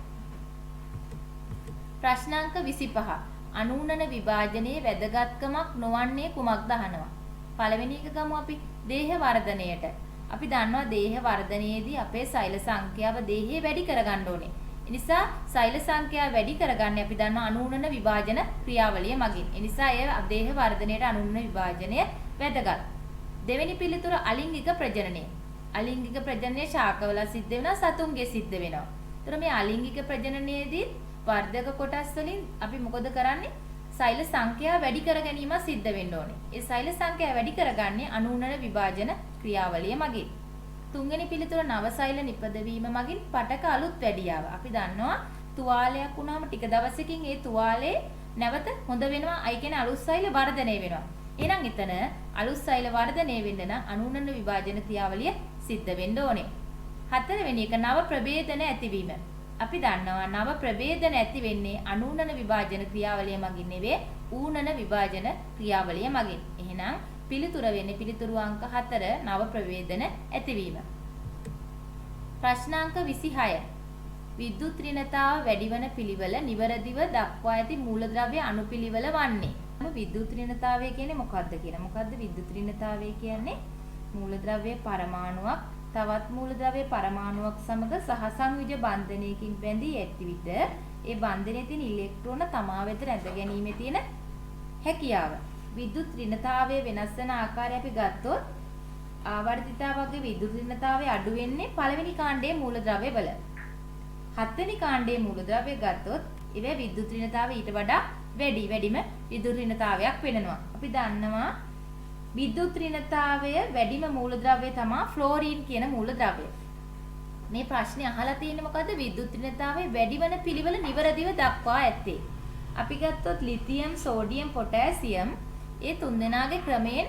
ප්‍රශ්න අංක 25. අනූනන විභාජනයේ වැදගත්කමක් නොවන්නේ කුමක්ද අහනවා. පළවෙනි එක ගමු අපි දේහ වර්ධනයට. අපි දන්නවා දේහ වර්ධනයේදී අපේ සෛල සංඛ්‍යාව දේහේ වැඩි කරගන්න ඕනේ. ඒ නිසා සෛල සංඛ්‍යාව වැඩි කරගන්නේ අපි දන්නවා අනූනන විභාජන ක්‍රියාවලිය මගින්. ඒ නිසා එය දේහ වර්ධනයට අනූනන විභාජනය වැදගත්. දෙවෙනි පිළිතුර අලිංගික ප්‍රජනනය. අලිංගික ප්‍රජනනය ශාකවල සිද්ධ වෙනවා, සතුන්ගේ සිද්ධ වෙනවා. ඒතර මේ අලිංගික ප්‍රජනනයේදී වර්ධක කොටස් වලින් අපි මොකද කරන්නේ? සෛල සංඛ්‍යාව වැඩි කර ගැනීම සිද්ධ වෙන්න ඕනේ. ඒ සෛල සංඛ්‍යාව වැඩි කරගන්නේ අනූනන විභාජන ක්‍රියාවලිය මගින්. තුන්වෙනි පිළිතුර නව සෛල නිපදවීම මගින් පටක අලුත් වැඩියාව. අපි දන්නවා තුවාලයක් වුණාම ටික දවසකින් ඒ තුවාලේ නැවත හොඳ වෙනවා. අයි කියන්නේ අලුත් සෛල වර්ධනය වෙනවා. එහෙනම් එතන අලුත් සෛල වර්ධනය වෙන්න නම් අනූනන විභාජන ක්‍රියාවලිය සිද්ධ වෙන්න ඕනේ. හතරවෙනි එක නව ප්‍රභේදන ඇතිවීම. අපි දන්නවා නව ප්‍රභේද නැති වෙන්නේ අනූනන විභාජන ක්‍රියාවලිය මගින් නෙවෙයි ඌනන විභාජන ක්‍රියාවලිය මගින්. එහෙනම් පිළිතුර වෙන්නේ පිළිතුරු අංක 4 නව ප්‍රභේදන ඇතිවීම. ප්‍රශ්නාංක 26. විද්‍යුත් ඍණතාව වැඩිවන පිළිවෙල නිවැරදිව දක්වා ඇති මූලද්‍රව්‍ය අනුපිළිවෙල වන්නේ. විද්‍යුත් ඍණතාවය කියන්නේ මොකක්ද කියලා. මොකක්ද විද්‍යුත් ඍණතාවය කියන්නේ? මූලද්‍රව්‍යයේ පරමාණුවක් තවත් මූලද්‍රව්‍ය පරමාණුවක් සමග සහසංයුජ බන්ධනයකින් බැඳී ඇති විට ඒ බන්ධනයේ තියෙන ඉලෙක්ට්‍රෝන තමා වෙත රැඳ ගැනීමේ තියෙන හැකියාව. විද්‍යුත් ඍණතාවය වෙනස් වෙන ආකාරය අපි ගත්තොත් ආවර්තිතාවගේ විද්‍යුත් ඍණතාවය අඩු වෙන්නේ පළවෙනි කාණ්ඩයේ මූලද්‍රව්‍ය වල. හත්වෙනි කාණ්ඩයේ මූලද්‍රව්‍ය ගත්තොත් ඒවේ විද්‍යුත් ඍණතාවය ඊට වඩා වැඩිම විද්‍යුත් ඍණතාවයක් වෙනවා. අපි දන්නවා විද්‍යුත් ඍණතාවය වැඩිම මූලද්‍රව්‍යය තමයි ෆ්ලෝරින් කියන මූලද්‍රව්‍යය. මේ ප්‍රශ්නේ අහලා තියෙන්නේ මොකද්ද? විද්‍යුත් ඍණතාවය වැඩිවන පිළිවෙල නිවැරදිව දක්වා ඇත්තේ. අපි ගත්තොත් ලිතියම්, සෝඩියම්, පොටෑසියම් ඒ තුන්දෙනාගේ ක්‍රමයෙන්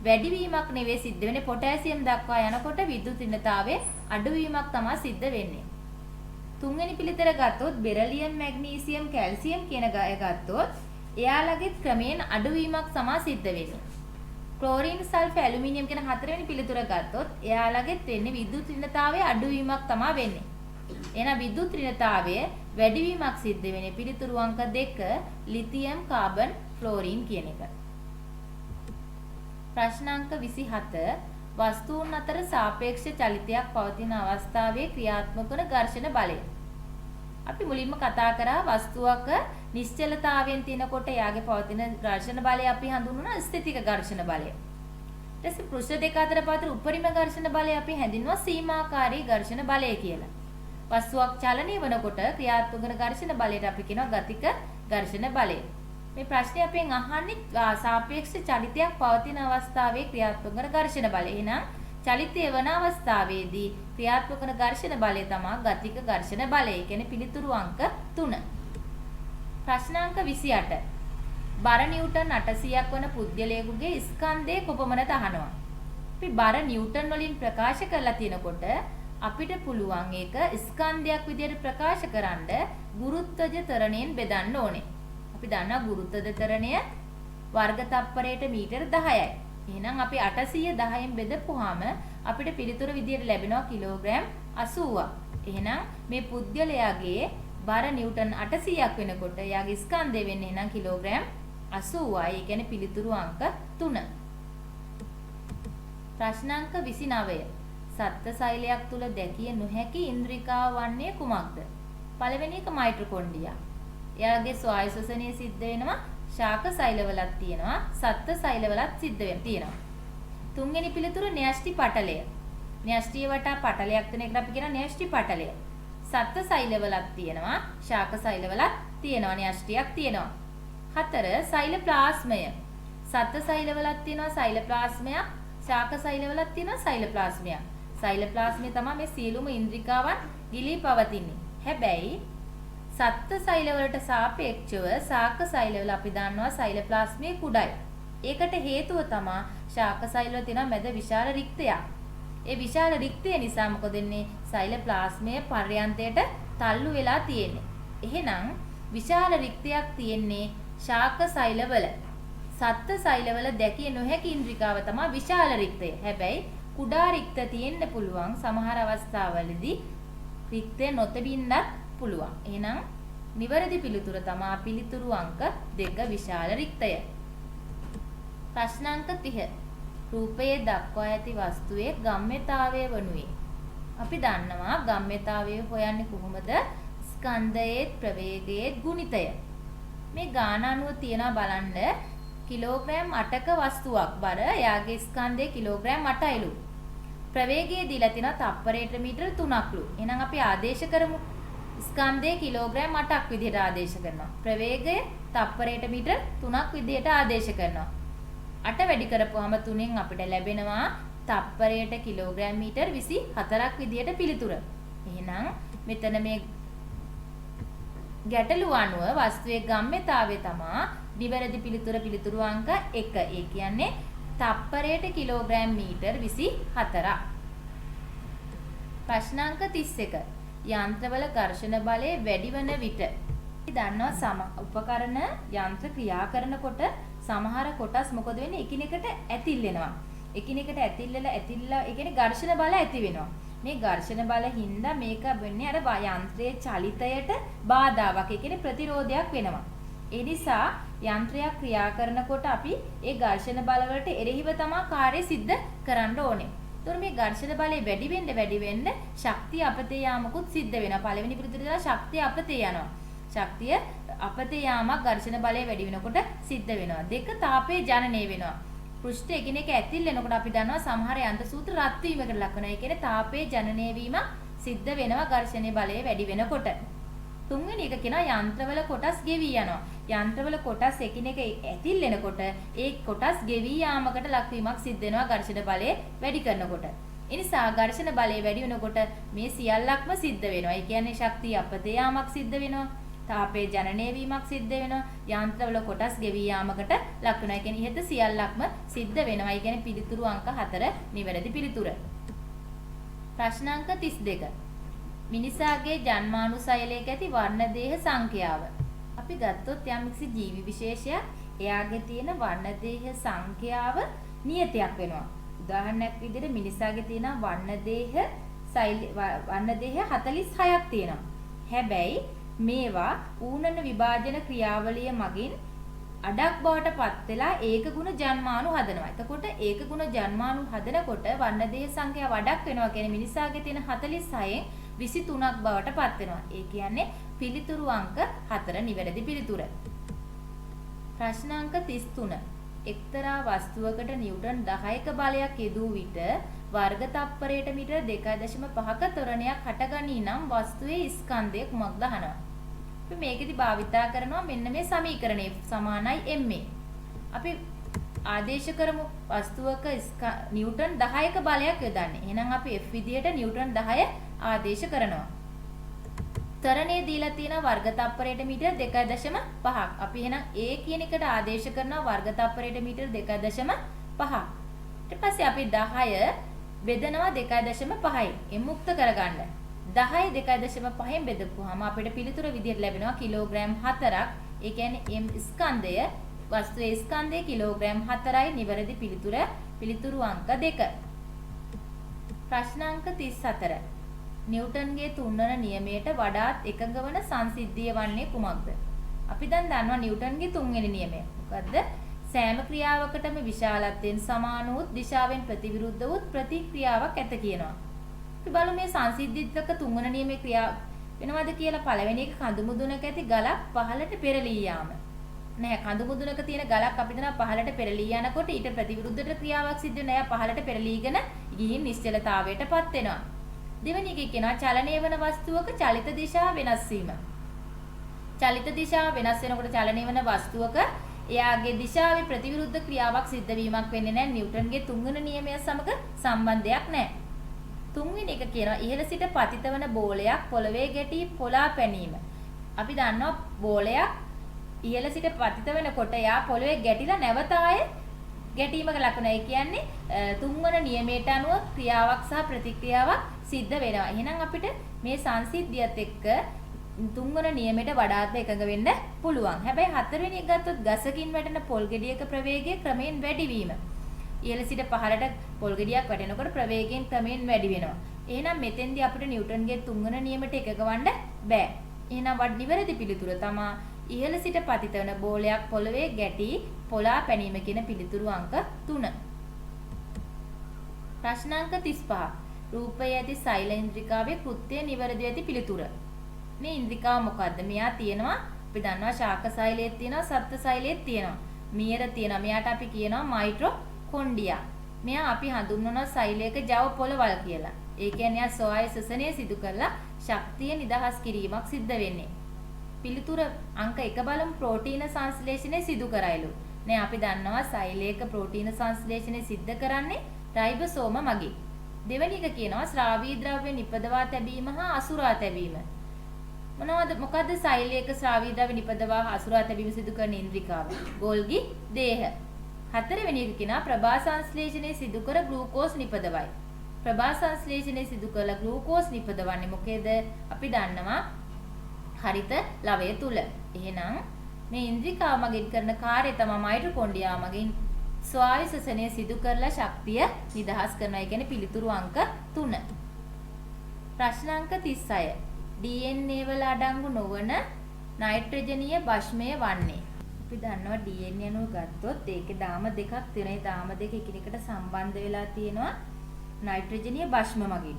වැඩිවීමක් නෙවෙයි සිද්ධ වෙන්නේ. පොටෑසියම් දක්වා යනකොට විද්‍යුත් ඍණතාවයේ අඩුවීමක් තමයි සිද්ධ වෙන්නේ. තුන්වෙනි පිළිතර ගත්තොත් බෙරිලියම්, මැග්නීසියම්, කැල්සියම් කියන ගය ගත්තොත් එයාලගේ ක්‍රමයෙන් අඩුවීමක් තමයි සිද්ධ වෙන්නේ. ක්ලෝරින්, සල්ෆර්, ඇලුමිනියම් කියන හතරවෙනි පිළිතුර ගත්තොත් එයාලගෙත් වෙන්නේ විද්‍යුත් ඍණතාවයේ අඩුවීමක් තමයි වෙන්නේ. එහෙනම් විද්‍යුත් ඍණතාවය වැඩිවීමක් සිද්ධ වෙන්නේ පිළිතුරු අංක 2 ලිතියම්, කාබන්, ෆ්ලෝරින් කියන එක. ප්‍රශ්නාංක 27 වස්තුන් අතර සාපේක්ෂ චලිතයක් පවතින අවස්ථාවේ ක්‍රියාත්මක වන ඝර්ෂණ බලය. අපි මුලින්ම කතා කරා වස්තුවක නිශ්චලතාවයෙන් තිනකොට එයාගේ පවතින ඝර්ෂණ බලය අපි හඳුන්වනවා ස්ථිතික ඝර්ෂණ බලය. ඊට පස්සේ පෘෂ්ඨ දෙක අතර පවතින උපරිම ඝර්ෂණ බලය අපි හැඳින්වුවා සීමාකාරී ඝර්ෂණ බලය කියලා. වස්තුවක් චලනය වෙනකොට ක්‍රියාත්මක වන ඝර්ෂණ බලයට අපි කියනවා ගතික ඝර්ෂණ බලය. මේ ප්‍රශ්නේ අපෙන් අහන්නේ සාපේක්ෂ චලිතයක් පවතින අවස්ථාවේ ක්‍රියාත්මක වන ඝර්ෂණ බලය. එහෙනම් චලිතය වන අවස්ථාවේදී ක්‍රියාත්මක වන ඝර්ෂණ බලය තමයි ගතික ඝර්ෂණ බලය. ඒ කියන්නේ පිළිතුරු අංක 3. ප්‍රශ්නාංක 28. බර නිව්ටන් 800ක් වන පුද්ගලයෙකුගේ ස්කන්ධයේ කොපමණද අහනවා. අපි බර නිව්ටන් වලින් ප්‍රකාශ කරලා තිනකොට අපිට පුළුවන් ඒක ස්කන්ධයක් විදිහට ප්‍රකාශ කරන්න ගුරුත්වජ ත්වරණයෙන් බෙදන්න ඕනේ. අපි දන්නවා ගුරුත්වජ ත්වරණය වර්ග තප්පරයට මීටර 10යි. එහෙනම් අපි 800 10න් බෙදපුවාම අපිට පිළිතුර විදියට ලැබෙනවා කිලෝග්‍රෑම් 80ක්. එහෙනම් මේ පුද්ගලයාගේ බර නිව්ටන් 800ක් වෙනකොට එයාගේ ස්කන්ධය වෙන්නේ එහෙනම් කිලෝග්‍රෑම් 80යි. ඒ කියන්නේ පිළිතුරු අංක 3. ප්‍රශ්නාංක 29. සත්ත්ව සෛලයක් තුල දැකිය නොහැකි ඉන්ද්‍රිකාව වන්නේ කුමක්ද? පළවෙනි එක මයිටොකොන්ඩ්‍රියා. එයාගේ ස්වායු ශ්වසනය සිද්ධ වෙනවා ශාක සෛලවලත් තියෙනවා සත්ත්ව සෛලවලත් සිද්ධ තියෙනවා. තුන්වෙනි පිළිතුර න්‍යෂ්ටි පටලය. න්‍යෂ්ටිය වටා පටලයක් තියෙන එකට අපි කියනවා න්‍යෂ්ටි පටලය. සත්ත්ව සෛලවලත් තියෙනවා ශාක සෛලවලත් තියෙනවා න්‍යෂ්ටියක් තියෙනවා. 4 සෛලප්ලාස්මය. සත්ත්ව සෛලවලත් තියෙනවා සෛලප්ලාස්මයක් ශාක සෛලවලත් තියෙනවා සෛලප්ලාස්මයක්. සෛලප්ලාස්මය තමයි මේ සියලුම ඉන්ද්‍රිකාවන් ගිලී පවතින්නේ. හැබැයි සත්ත්ව සෛලවලට සාපේක්ෂව ශාක සෛලවල අපි දන්නවා සෛලප්ලාස්මය කුඩයි. ඒකට හේතුව තමයි ශාක සෛලවල තියෙන මැද විශාල රික්තයක්. ඒ විශාල රික්තය නිසා මොකද වෙන්නේ? සෛලප්ලාස්මය පර්යන්තයට තල්ලු වෙලා තියෙන්නේ. එහෙනම් විශාල රික්තයක් තියෙන්නේ ශාක සෛලවල. සත්ත්ව සෛලවල දැකිය නොහැකි ඉන්ද්‍රිකාව තමයි විශාල රික්තය. හැබැයි කුඩා රික්ත තියෙන්න පුළුවන් සමහර අවස්ථාවලදී රික්තය නොතිබින්නත් පුළුවන්. එහෙනම් නිවැරදි පිළිතුර තමයි පිළිතුරු අංක 2 විශාල රික්තය. ප්‍රශ්නාංක 30. රූපයේ දක්වා ඇති වස්තුවේ ගම්ම්‍යතාවය වනුයේ. අපි දන්නවා ගම්ම්‍යතාවය හොයන්නේ කොහොමද? ස්කන්ධයේ ප්‍රවේගයේ ගුණිතය. මේ ගාන අනුව තියනවා බලන්න කිලෝග්‍රෑම් 8ක වස්තුවක් බර එයාගේ ස්කන්ධයේ කිලෝග්‍රෑම් 8යිලු. ප්‍රවේගය දීලා තිනවා තප්පරයට මීටර 3ක්ලු. එහෙනම් අපි ආදේශ කරමු. ස්කන්ධයේ කිලෝග්‍රෑම් 8ක් විදිහට ආදේශ කරනවා. ප්‍රවේගය තප්පරයට මීටර 3ක් විදිහට ආදේශ කරනවා. 8 වැඩි කරපුවාම 3න් අපිට ලැබෙනවා තප්පරයට කිලෝග්‍රෑම් මීටර 24ක් විදිහට පිළිතුර. එහෙනම් මෙතන මේ ගැටලුව අනුව වස්තුවේ ගම්ම්‍යතාවය තමයි නිවැරදි පිළිතුරු අංක 1. ඒ කියන්නේ තප්පරයට කිලෝග්‍රෑම් මීටර 24ක්. ප්‍රශ්නාංක 31. යන්ත්‍රවල ඝර්ෂණ බලය වැඩි වන විට අපි දන්නවා උපකරණ යන්ත්‍ර ක්‍රියා කරනකොට සමහර කොටස් මොකද වෙන්නේ එකිනෙකට ඇතිල් වෙනවා. එකිනෙකට ඇතිල්ලලා ඒ කියන්නේ ඝර්ෂණ බල ඇති වෙනවා. මේ ඝර්ෂණ බල හින්දා මේක වෙන්නේ අර යන්ත්‍රයේ චලිතයට බාධාවක්. ඒ කියන්නේ ප්‍රතිරෝධයක් වෙනවා. ඒ නිසා යන්ත්‍රයක් ක්‍රියා කරනකොට අපි ඒ ඝර්ෂණ බල වලට එරෙහිව තමයි කාර්යය සිද්ධ කරන්න ඕනේ. ඒතකොට මේ ඝර්ෂණ බලය වැඩි වෙන්න ශක්තිය අපතේ යාමකුත් සිද්ධ වෙනවා. පළවෙනි පිළිතුරේ දාලා ශක්තිය අපතේ යනවා. ශක්තිය අපතේ යාමක් ඝර්ෂණ බලය වැඩි වෙනකොට සිද්ධ වෙනවා. දෙක තාපයේ ජනනය වෙනවා. පෘෂ්ඨ එකිනෙක ඇතිල් වෙනකොට අපි දන්නවා සමහර යන්ත්‍ර සූත්‍ර රත් වීමකට ලක් වෙනවා. ඒ කියන්නේ තාපයේ ජනනය වීම සිද්ධ වෙනවා ඝර්ෂණයේ බලය වැඩි වෙනකොට. තුන්වෙනි එක කියනවා යන්ත්‍රවල කොටස් ගෙවි යනවා. යන්ත්‍රවල කොටස් එකිනෙක ඇතිල් වෙනකොට ඒ කොටස් ගෙවි යාමකට ලක්වීමක් සිද්ධ වෙනවා ඝර්ෂණ බලය වැඩි කරනකොට. ඒ නිසා ඝර්ෂණ බලය වැඩි වෙනකොට මේ සියල්ලක්ම සිද්ධ වෙනවා. ඒ කියන්නේ ශක්තිය අපතේ යාමක් සිද්ධ වෙනවා. තාපයේ ජනනය වීමක් සිද්ධ වෙනවා. යන්ත්‍රවල කොටස් ගෙවි යාමකට ලක් වෙනවා. ඒ කියන්නේ ඉහත සියල්ලක්ම සිද්ධ වෙනවා. ඒ කියන්නේ පිළිතුරු අංක 4 නිවැරදි පිළිතුර. ප්‍රශ්න අංක 32. මිනිසාගේ ජන්මානුසයලයක ඇති වර්ණ දේහ සංඛ්‍යාව. අපි ගත්තොත් යම්කිසි ජීවි විශේෂයක් එයාගේ තියෙන වර්ණ දේහ සංඛ්‍යාව නියතයක් වෙනවා. උදාහරණයක් විදිහට මිනිසාගේ තියෙන වර්ණ දේහ 46ක් තියෙනවා. හැබැයි මේවා ඌනන විභාජන ක්‍රියාවලිය මගින් අඩක් බවට පත් වෙලා ඒක ගුණ ජන්මානු හදනවා. එතකොට ඒක ගුණ ජන්මානු හදනකොට වර්ණ දේහ සංඛ්‍යාව අඩක් වෙනවා. කියන්නේ මිනිසාගේ තියෙන 46න් 23ක් බවට පත් වෙනවා. ඒ කියන්නේ පිළිතුරු අංක 4 නිවැරදි පිළිතුර. ප්‍රශ්න අංක 33. එක්තරා වස්තුවකට නිව්ටන් 10ක බලයක් යෙදූ විට වර්ග තප්පරයට මීටර 2.5ක ත්වරණයක් හටගනී නම් වස්තුවේ ස්කන්ධය කුමක්ද අහනවා. අපි මේකෙදි භාවිතා කරනවා මෙන්න මේ සමීකරණය සමානයි ma. අපි ආදේශ කරමු වස්තුවක නිව්ටන් 10ක බලයක් යොදන්නේ. එහෙනම් අපි F විදියට නිව්ටන් 10 ආදේශ කරනවා. ත්වරණය දීලා තියෙන වර්ග තප්පරයට මීටර 2.5ක්. අපි එහෙනම් A කියන එකට ආදේශ කරනවා වර්ග තප්පරයට මීටර 2.5. ඊට පස්සේ අපි 10 බෙදනවා 2.5යි. මුක්ත කරගන්න. 10 2.5න් බෙදපුවාම අපිට පිළිතුර විදියට ලැබෙනවා කිලෝග්‍රෑම් 4ක්. ඒ කියන්නේ m ස්කන්ධය වස්තුවේ ස්කන්ධය කිලෝග්‍රෑම් 4යි නිවැරදි පිළිතුර. පිළිතුරු අංක 2. ප්‍රශ්න අංක 34. නිව්ටන්ගේ තුන්වන නියමයට වඩාත් එකඟ වන සංසිද්ධිය වන්නේ කුමක්ද? අපි දැන් දන්නවා නිව්ටන්ගේ තුන්වෙනි නියමය. මොකද්ද? සෑම ක්‍රියාවකටම විශාලත්වයෙන් සමාන වූ දිශාවෙන් ප්‍රතිවිරුද්ධ වූ ප්‍රතික්‍රියාවක් ඇත කියනවා. අපි බලමු මේ සංසිද්ධිත්වක තුන්වන නියමයේ ක්‍රියා වෙනවද කියලා. පළවෙනි එක කඳු මුදුනක ඇති ගලක් පහළට පෙරලී යාම. නෑ කඳු මුදුනක තියෙන ගලක් අපි දන්නවා පහළට පෙරලී යනකොට ඊට ප්‍රතිවිරුද්ධ ක්‍රියාවක් සිද්ධ වෙනවා. එයා පහළට පෙරලීගෙන ගිහින් නිශ්චලතාවයටපත් වෙනවා. දෙවෙනි එකේ කියනවා චලනය වන වස්තුවක චලිත දිශා වෙනස් වීම. චලිත දිශාව වෙනස් වෙනකොට චලනය වන වස්තුවක එයාගේ දිශාවේ ප්‍රතිවිරුද්ධ ක්‍රියාවක් සිද්ධ වීමක් වෙන්නේ නැහැ. නිව්ටන්ගේ තුන්වෙනි නියමය සමග සම්බන්ධයක් නැහැ. තුන්වෙනි එක කියනවා ඉහළ සිට පතිත වන බෝලයක් පොළවේ ගැටි පොළා පැනීම. අපි දන්නවා බෝලයක් ඉහළ සිට පතිත වෙනකොට එයා පොළවේ ගැටිලා නැවත ආයේ ගැටීමක ලකුණ. ඒ කියන්නේ තුන්වන නියමයට අනුව ක්‍රියාවක් සහ ප්‍රතික්‍රියාවක් සිද්ධ වෙනවා. එහෙනම් අපිට මේ සංසිද්ධියත් එක්ක තුන්වන නියමයට වඩාත් එකඟ වෙන්න පුළුවන්. හැබැයි හතරවෙනි එක ගත්තොත් ගසකින් වැටෙන පොල් ගෙඩියක ප්‍රවේගය ක්‍රමයෙන් වැඩි වීම. ඉහළ සිට පහළට පොල් ගෙඩියක් වැටෙනකොට ප්‍රවේගයෙන් ක්‍රමයෙන් වැඩි වෙනවා. එහෙනම් මෙතෙන්දී අපිට නිව්ටන්ගේ තුන්වන නියමයට එකගවන්න බෑ. එහෙනම් නිවැරදි පිළිතුර තමයි ඉහළ සිට පතිත වන බෝලයක් පොළවේ ගැටි පොළා පැනීම කියන පිළිතුරු අංක 3. ප්‍රශ්න අංක 35. රූපයේ ඇති සෛල ඉන්ද්‍රිකාවේ කෘත්‍ය නිවැරදි ඇති පිළිතුර. මේ ඉන්ද්‍රිකාව මොකද්ද? මෙයා තියෙනවා අපි දන්නවා ශාක සෛලයක් තියෙනවා සත්ත්ව සෛලයක් තියෙනවා. මියර තියෙනවා. මෙයාට අපි කියනවා මයිටොකොන්ඩ්‍රියා. මෙයා අපි හඳුන්වනවා සෛලයක ජව පොළවල් කියලා. ඒ කියන්නේ යා සොයයි සසනය සිදු කරලා ශක්තිය නිදහස් කිරීමක් සිද්ධ වෙන්නේ. පිළිතුර අංක 1 බලමු ප්‍රෝටීන සංශ්ලේෂණය සිදු කරයිලු. නේ අපි දන්නවා සෛලයක ප්‍රෝටීන සංශ්ලේෂණය සිද්ධ කරන්නේ රයිබෝසෝම මගින්. දෙවෙනි එක කියනවා ස්‍රාවී ද්‍රව්‍ය නිපදවා තැබීම හා අසුරා තැබීම. මොකද්ද සෛලයක ස්‍රාවී ද්‍රව්‍ය නිපදවා අසුරා තැබීම සිදු කරන ඉන්ද්‍රිකාව? ගෝල්ගි දේහ. හතරවෙනි එක කියනවා ප්‍රභා සංශ්ලේෂණය සිදු කර ග්ලූකෝස් නිපදවයි. ප්‍රභා සංශ්ලේෂණය සිදු කළ ග්ලූකෝස් නිපදවන්නේ මොකේද? අපි දන්නවා හරිත ලවය තුල. එහෙනම් මේ ඉන්ද්‍රිකාව මගින් කරන කාර්යය තමයි මයිටොකොන්ඩ්‍රියාව මගින් ස්වායු ශ්වසනය සිදු කරලා ශක්තිය නිදහස් කරනවා. ඒ කියන්නේ පිළිතුරු අංක 3. ප්‍රශ්න අංක 36. DNA වල අඩංගු නොවන නයිට්‍රජනීය භස්මය වන්නේ. අපි දන්නවා DNA අණුව ගත්තොත් ඒකේ දාම දෙකක් තියෙනවා. ඒ දාම දෙක එකිනෙකට සම්බන්ධ වෙලා තියෙනවා නයිට්‍රජනීය භස්ම මගින්.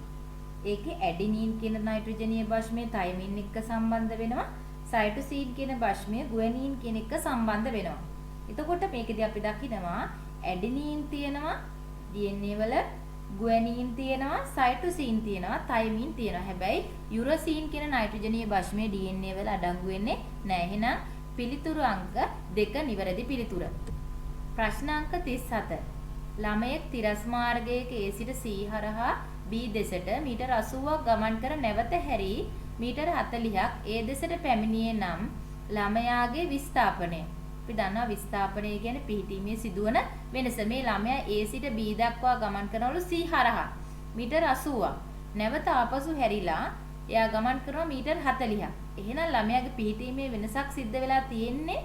ඒකේ ඇඩිනීන් කියන නයිට්‍රජනීය භස්මය තයිමින් එක්ක සම්බන්ධ වෙනවා. සයිටෝසින් කියන භස්මය ගුවැනීන් කියන එක සම්බන්ධ වෙනවා. එතකොට මේකෙදී අපි දකිනවා ඇඩිනීන් තියෙනවා DNA වල, ගුවැනීන් තියෙනවා, සයිටෝසින් තියෙනවා, තයිමින් තියෙනවා. හැබැයි යුරසින් කියන නයිට්‍රජනීය භස්මයේ DNA වල අඩංගු වෙන්නේ නැහැ. එහෙනම් පිළිතුරු අංක 2 නිවැරදි පිළිතුර. ප්‍රශ්න අංක 37. ළමයෙක් තිරස් මාර්ගයක A සිට C හරහා B දෙසට මීටර 80ක් ගමන් කර නැවත හැරී මීටර 40ක් A දෙසට පැමිණියේ නම් ළමයාගේ විස්ථාපනය. අපි දන්නවා විස්ථාපනය කියන්නේ පිහිටීමේ සිදුවන වෙනස. මේ ළමයා A සිට B දක්වා ගමන් කරනවලු C හරහා මීටර 80ක්. නැවත ආපසු හැරිලා එයා ගමන් කරනවා මීටර 40ක්. එහෙනම් ළමයාගේ පිහිටීමේ වෙනසක් සිද්ධ වෙලා තියෙන්නේ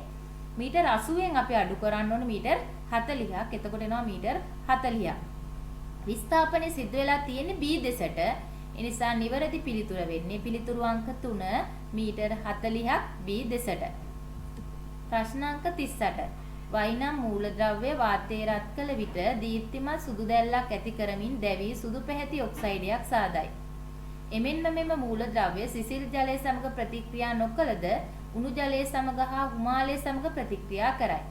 මීටර 80න් අපි අඩු කරන්න ඕනේ මීටර 40ක්. එතකොට එනවා මීටර 40ක්. විස්ථාපනය සිද්ධ වෙලා තියෙන්නේ B දෙසට. ඒ නිසා නිවැරදි පිළිතුර වෙන්නේ පිළිතුරු අංක 3 මීටර 40ක් B දෙසට. ප්‍රශ්න අංක 38. වයිනම් මූලද්‍රව්‍ය වාතයේ රත් කළ විට දීප්තිමත් සුදු දැල්ලක් ඇති කරමින් දැවී සුදු පැහැති ඔක්සයිඩයක් සාදයි. එමෙන්ම මෙම මූලද්‍රව්‍ය සිසිල් ජලය සමග ප්‍රතික්‍රියා නොකළද උණු ජලය සමග හා උමාලය සමග ප්‍රතික්‍රියා කරයි.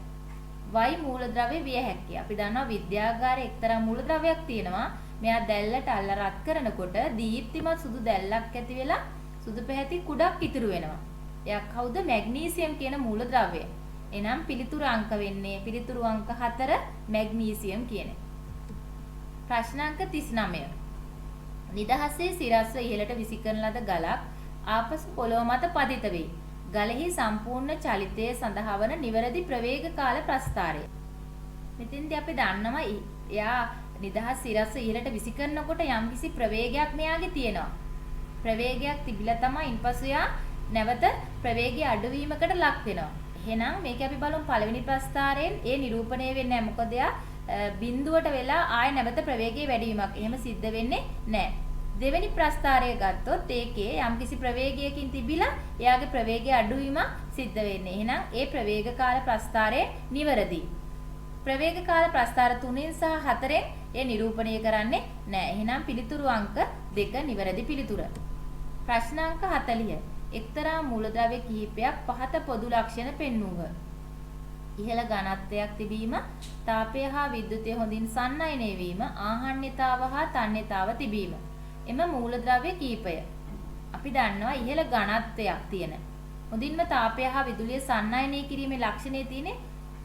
වයි මූලද්‍රව්‍ය විය හැකිය. අපි දන්නවා විද්‍යාගාරයේ එක්තරා මූලද්‍රව්‍යයක් තියෙනවා. මෙයා දැල්ලට අල්ල රත් කරනකොට දීප්තිමත් සුදු දැල්ලක් ඇති වෙලා සුදු පැහැති කුඩක් ඉතුරු වෙනවා. එයා කවුද? මැග්නීසියම් කියන මූලද්‍රව්‍යය. එනම් පිළිතුරු අංක වෙන්නේ පිළිතුරු අංක 4 මැග්නීසියම් කියන. ප්‍රශ්න අංක 39. නිදහසේ සිරස්ව ඉහළට විසිකරන ලද ගලක් ආපසු පොළොව මත පතිත වේ. ගලෙහි සම්පූර්ණ චලිතය සඳහා වන නිවැරදි ප්‍රවේග කාල ප්‍රස්ථාරය. මෙතෙන්දී අපි දන්නවා එයා නිදහස් සිරස්ව ඉහළට විසිකරනකොට යම්කිසි ප්‍රවේගයක් මෙයාගේ තියෙනවා. ප්‍රවේගයක් තිබිලා තමයි ඉන්පසු එයා නැවත ප්‍රවේගය අඩුවීමකට ලක් වෙනවා. එහෙනම් මේක අපි බලමු පළවෙනි ප්‍රස්ථාරයෙන් ඒ නිරූපණය වෙන්නේ නැහැ. මොකද එයා බිඳුවට වෙලා ආය නැවත ප්‍රවේගයේ වැඩිවීමක් එහෙම සිද්ධ වෙන්නේ නැහැ. දෙවෙනි ප්‍රස්ථාරය ගත්තොත් ඒකේ යම්කිසි ප්‍රවේගයකින් තිබිලා එයාගේ ප්‍රවේගය අඩුවීමක් සිද්ධ වෙන්නේ. එහෙනම් ඒ ප්‍රවේග කාල ප්‍රස්ථාරය නිවැරදි. ප්‍රවේග කාල ප්‍රස්ථාර 3න් සහ 4න් ඒ නිරූපණය කරන්නේ නැහැ. එහෙනම් පිළිතුරු අංක 2 නිවැරදි පිළිතුර. ප්‍රශ්න අංක 40. එක්තරා මූලද්‍රව්‍ය කිහිපයක් පහත පොදු ලක්ෂණ පෙන්වූහ. ඉහළ ඝනත්වයක් තිබීම, තාපය හා විද්‍යුතය හොඳින් සන්නියනය වීම, ආහන්නතාව හා තන්්‍යතාව තිබීම. එම මූලද්‍රව්‍ය කිහිපය. අපි දන්නවා ඉහළ ඝනත්වයක් තියෙන. හොඳින්ම තාපය හා විදුලිය සන්නියනය කිරීමේ ලක්ෂණය තියෙන්නේ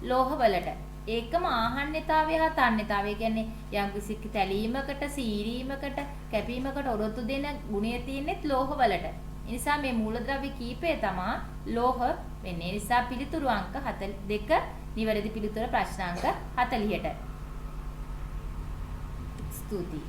ලෝහවලට. ඒකම ආහන්නතාවය හා තන්්‍යතාවය කියන්නේ යම්කිසි තැලීමකට, සීරීමකට, කැපීමකට ඔරොත්තු දෙන ගුණය තියෙන්නේ ලෝහවලට. ඒ නිසා මේ මූලද්‍රව්‍ය කීපය තමයි ලෝහ වෙන්නේ. ඒ නිසා පිළිතුරු අංක 42 නිවැරදි පිළිතුර ප්‍රශ්න අංක 40ට. ස්තුතියි.